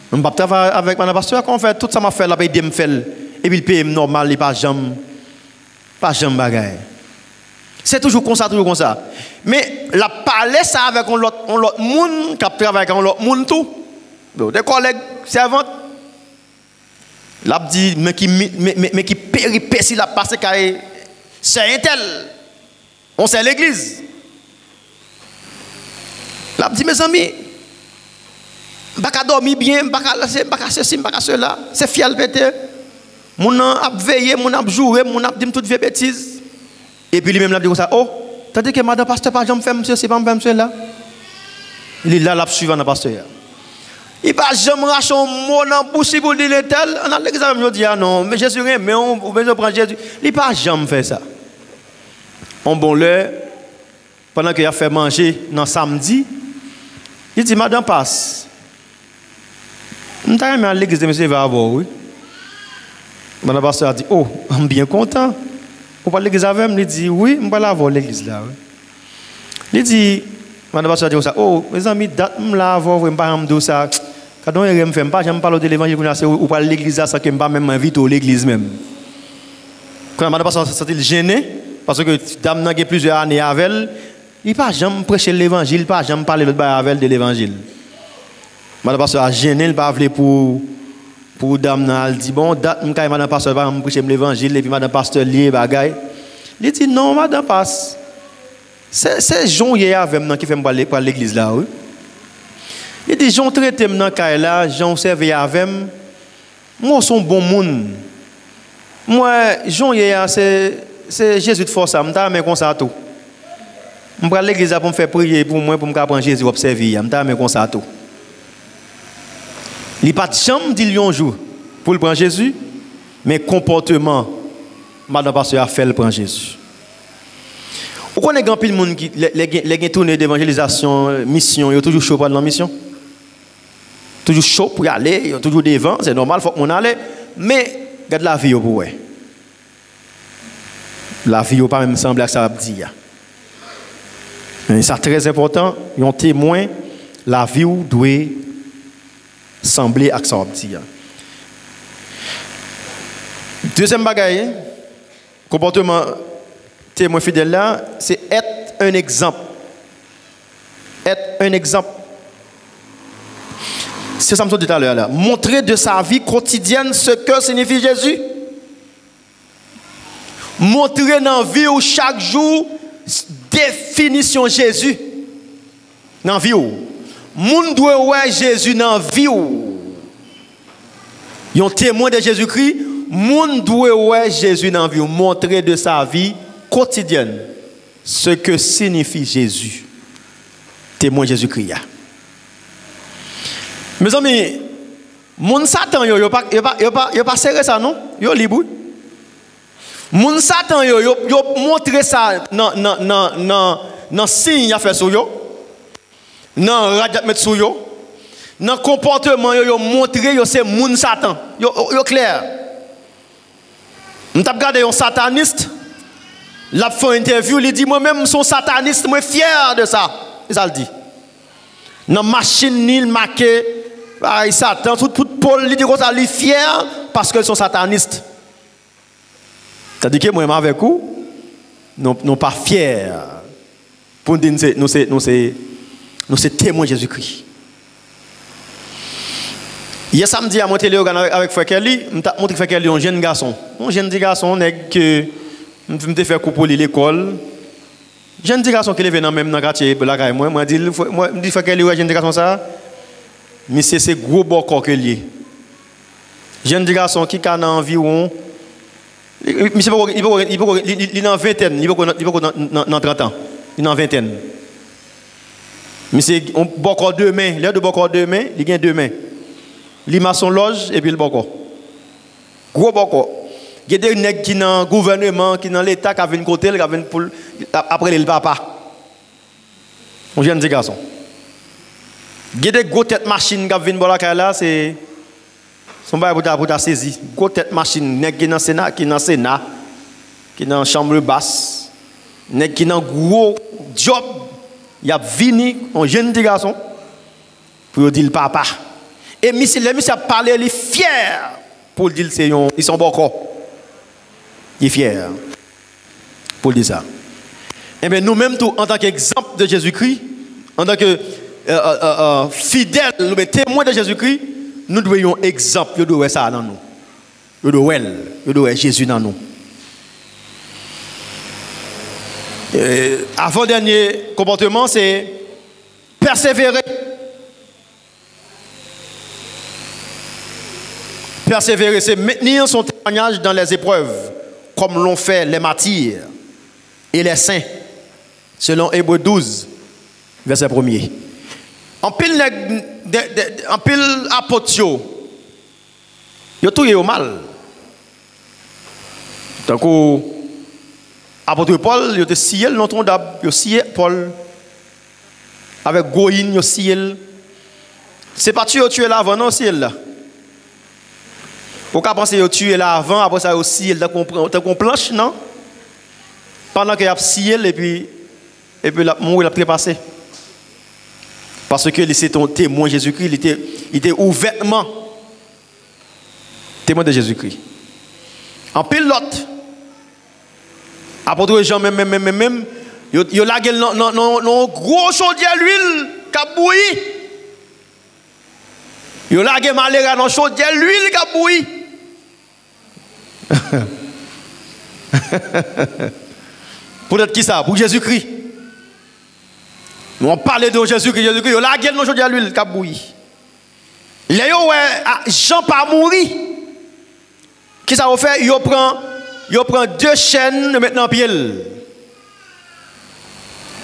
On va travailler avec le pasteur qu'on fait tout ça m'a fait la paye de me faire. Et puis le pays normal, il pas jamais bagaille. C'est toujours comme ça, Mais la parler ça avec l'autre monde qui travaille avec l'autre monde tout. Des collègues servantes. L'a dit mais qui péripétie la passe car c'est un tel. On sait l'église. L'a dit mes amis, pas dormir bien, pas ceci, pas cela, c'est fiel pété. Mon a veillé, mon a joué, mon a dit toute vieille bêtise. Et puis lui-même l'a dit comme ça, oh, t'as dit que madame pasteur pas jamais fait monsieur, c'est pas monsieur là. Il est là, l'a suivant le pasteur. Il va jamais racher un mot dans la bouche pour dire tel. On a l'examen, je dis, ah non, mais Jésus, mais on prend Jésus. Il va jamais faire ça. En bon l'heure, pendant qu'il a fait manger dans samedi, il dit, madame passe. Je suis à l'église de monsieur va avoir, oui. Madame pasteur a dit, oh, je suis bien content. Vous parlez de l'église avec moi? Il dit, oui, je vais avoir l'église là. Oui. Il dit, madame pasteur a dit, oh, mes amis, date, je vais avoir, je ne vais pas dire ça. Quand on ne fait pas, je parle de l'évangile, ou parle de l'église, ça que je ne vais même inviter à l'église même. Quand madame pasteur s'est gêné, parce que dame n'a plusieurs années avec elle, il ne pas jamais prêcher l'évangile, il ne pas jamais parler avec de l'évangile. Madame pasteur a gêné, il ne pas pour dame elle dit bon date madame pasteur va me prêcher l'évangile et puis madame pasteur lié bagaille. Il dit non madame passe. C'est Jean hier avec moi qui fait me parler pour l'église là oui. Il dit Jean traité me dans caille là, Jean servi avec moi son bon monde. Moi Jean hier c'est Jésus de force ça, m'ta mais comme ça tout. Je vais à l'église pour me faire prier pour moi pour me prendre Jésus observer, m'ta mais comme ça tout. Il n'y a pas de chambre dit un jour pour le prendre Jésus, mais comportement, madame pasteur a fait le prendre Jésus. Vous connaissez grand pile monde qui les tournées d'évangélisation, mission, il est toujours chaud pour la mission. Toujours chaud pour y aller, il y a toujours des vents, c'est normal, il faut qu'on aille, mais regarde la vie pour ouais. La vie pas même semble que ça va dire. C'est très important, il y a un témoin, la vie doit sembler à ça dire. Deuxième bagaille, comportement témoin fidèle là, c'est être un exemple. Être un exemple. C'est ça que je me dis tout à l'heure là. Montrer de sa vie quotidienne ce que signifie Jésus. Montrer dans la vie où chaque jour définition Jésus dans la vie. Moun doit ouais Jésus dans la vie. Yon témoin de Jésus-Christ, moun doit ouais Jésus dans la vie, montrer de sa vie quotidienne ce que signifie Jésus. Témoin Jésus-Christ. Mes amis, moun Satan yo pas serré ça non? Yo libre. Moun Satan yo montré ça dans signe y a fait sur yo. Dans radiat met sur yo. Dans comportement yo montré yo c'est moun Satan. Yo clair. On t'a regardé un sataniste. L'a fait une interview, il dit moi même son sataniste, moi fier de ça. Ça le dit. Dans machine il marqué Satan tout Paul il dit comme ça, il fier parce que sont satanistes. C'est-à-dire que moi avec vous non pas fiers pour dire nous c'est témoins Jésus-Christ. Hier samedi à mon télé avec Frère Kelly, m'a montré Frère Kelly un jeune garçon que me fait couper l'école. Jeune garçon qui est venu même dans le quartier de la caille moi dit Frère Kelly ouais jeune garçon ça mais c'est gros bocor que lié. Jeune garçon qui a environ il est en vingtaine, il est dans 30 ans. Il est en vingtaine. Mais c'est un bocor deux mains, l'air de bocor deux mains, il y a deux mains. Il m'a son loge et puis le bocor. Gros bocor. Il y a des nègres qui dans le gouvernement, qui dans l'État, qui viennent côté, qui viennent pour après le papa. Un jeune garçon. Il y a des gros têtes machines qui viennent pour la là, c'est son bail pour ta saisi. Gros tête machine, nèg qui dans Sénat, qui dans Sénat, qui dans chambre basse, nèg qui dans gros job, il a vini un jeune garçon pour dire le papa. Et monsieur a parlé, il est fier pour dire ils sont bon corps. Il est fier pour dire ça. Et bien nous-mêmes, en tant qu'exemple de Jésus-Christ, en tant que fidèles, témoins de Jésus-Christ, nous devons un exemple, nous devons ça dans nous. Nous devons Jésus dans nous. Avant-dernier comportement, c'est persévérer. Persévérer, c'est maintenir son témoignage dans les épreuves, comme l'ont fait les martyrs et les saints, selon Hébreux 12, verset 1er. En pile apôtres, ils ont tout eu mal. Donc, apôtre Paul, il a scié le nom d'ab, il a scié Paul. Avec Goïne, il a scié. C'est pas tuer là avant, non, scié là. Pourquoi penser que tuer là avant, après ça aussi, il a planche, non? Pendant qu'il a scié et puis la mort, il a trépassé. Parce que c'est ton témoin Jésus-Christ, il était ouvertement témoin de Jésus-Christ. En pilote, apôtre Jean, même, il a lagué dans gros chaudier à l'huile, qui a bouilli. Il a lagué malheur dans chaudier à l'huile, qui a bouilli. Pour être qui ça? Pour Jésus-Christ. Nous on parle de Jésus-Christ, il a lagué dans chaudier à l'huile, qui a bouilli. Là, Jean pas mourir. Qui ça va faire? Il prend deux chaînes, il met dans le pied.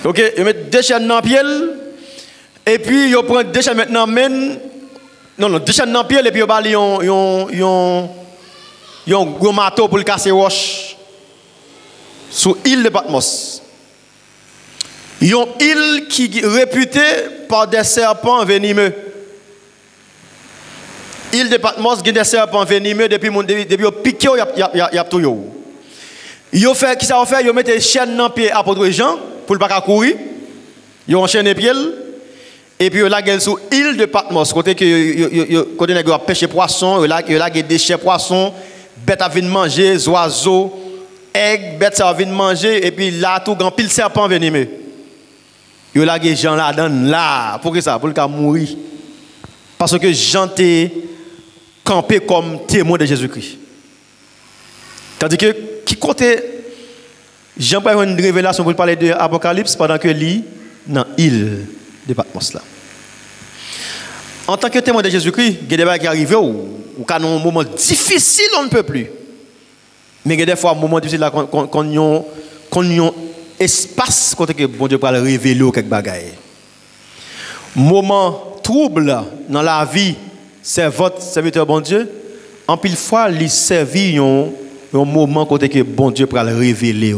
Ok, il met deux chaînes dans le pied. Et puis, il prend deux chaînes maintenant, non, deux chaînes dans le pied, et puis il y a un gros marteau pour le casser roche. Sous l'île de Patmos. Il y a une île qui est réputée par des serpents venimeux. Île de Patmos, il y a des serpents venimeux depuis le piqué, il y a tout. Ils fait qui ça va faire? Ils mettent des chaînes dans le pied à apôtre Jean pour ne pas courir. Ils enchaînent les pieds. Et puis, là, ils sont sur l'île de Patmos. Côté que ils ont pêché poisson, ils ont des déchets poissons, bêtes à venir manger, oiseaux, aigles, bêtes à venir manger. Et puis là, tout grand pile serpent venimeux. Ils ont des gens là. Pour que ça? Pour le cas mourir. Parce que Jean était campé comme témoin de Jésus-Christ. Tandis que qui comptait Jean prend une révélation pour parler de l'Apocalypse pendant que lui dans l'île de Patmos là. En tant que témoin de Jésus-Christ, il y a des choses qui arrivent ou quand un moment difficile, on ne peut plus. Mais il y a des fois un moment difficile là qu'on y a espace côté que bon Dieu peut le révéler quelque bagaille. Moment trouble dans la vie, c'est votre serviteur bon Dieu. En pile fois, il servit un moment côté que bon Dieu peut le révéler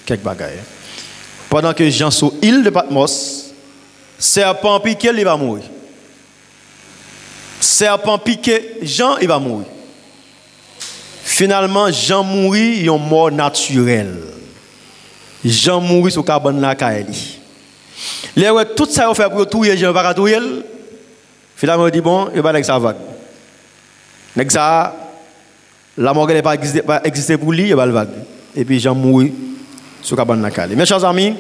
quelque bagaille. Pendant que Jean sur l'île de Patmos, serpent piqué, il va mourir. Serpent piqué, Jean, il va mourir. Finalement, Jean mourit, il est mort naturel. Jean mourit sur cabane la Kaeli. Les tout ça a fait pour tuer Jean va tuer. Finalement, il dit bon, il va ça vague. Nèg ça la mort n'est pas existé pour lui, il va le vague. Et puis Jean mourit sur cabane la Kaeli. Mes chers amis,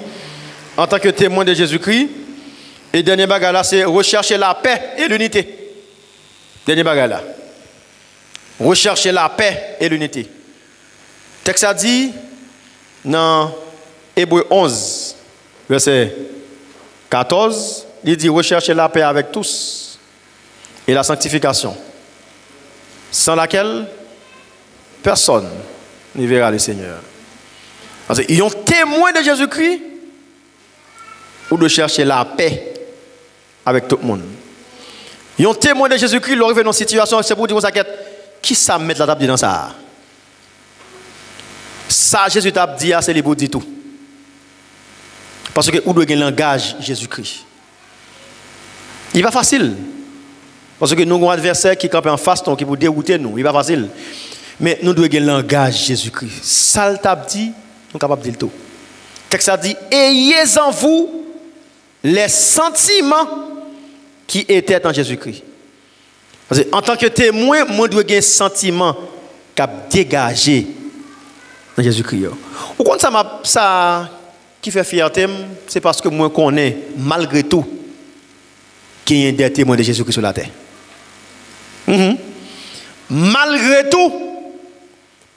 en tant que témoin de Jésus-Christ, et dernier bagage là, c'est rechercher la paix et l'unité. Dernier bagage là. Rechercher la paix et l'unité. Le texte a dit dans Hébreux 11, verset 14, il dit rechercher la paix avec tous et la sanctification, sans laquelle personne ne verra le Seigneur. Ils ont témoin de Jésus-Christ ou de chercher la paix avec tout le monde. Ils ont témoin de Jésus-Christ, ils arrivent dans une situation, c'est pour dire qui ça met la table dans ça? Ça, Jésus t'a dit, c'est les beaux dit tout. Parce que où doit gagner langage Jésus-Christ? Il n'est pas facile. Parce que nous avons un adversaire qui campe en face, qui peut dérouter nous. Il n'est pas facile. Mais nous devons gagner langage Jésus-Christ. Ça t'a dit, nous sommes capables de dire tout. Le texte a dit, ayez en vous les sentiments qui étaient en Jésus-Christ. Parce que en tant que témoin, moi je dois gagner un sentiment qui a dégagé dans Jésus-Christ. Ou quand ça qui fait fierté, c'est parce que moi je connais, malgré tout, qu'il y a des témoins de Jésus-Christ sur la terre. Malgré tout,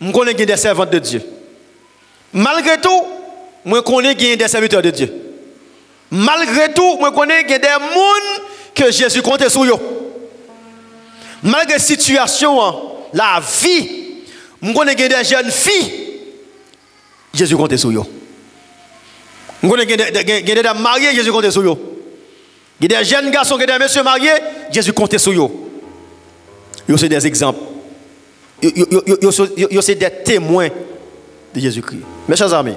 je connais qu'il y a des servantes de Dieu. Malgré tout, je connais qu'il y a des serviteurs de Dieu. Malgré tout, je connais qu'il y a des gens que Jésus compte sur eux. Malgré la situation, la vie, je connais qu'il y a des jeunes filles, Jésus compte sur eux. Je connais qu'il y a des dames mariées, Jésus compte sur eux. Il y a des jeunes garçons, il y a des messieurs mariés, Jésus compte sur eux. Ils sont des exemples. Ils sont des témoins de Jésus-Christ. Mes chers amis,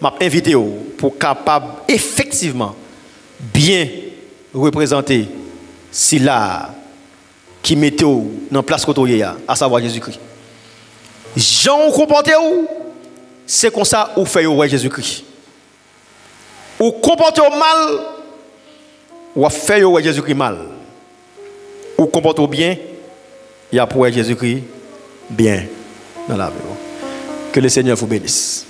je m'ai invité pour capable effectivement bien représenter si là qui mettait dans place côté à savoir Jésus-Christ. Jean comporté où c'est comme ça ou fait Jésus-Christ. Ou comporté mal ou fait Jésus-Christ mal. Ou comporté bien il y a pour Jésus-Christ bien dans la vie. Que le Seigneur vous bénisse.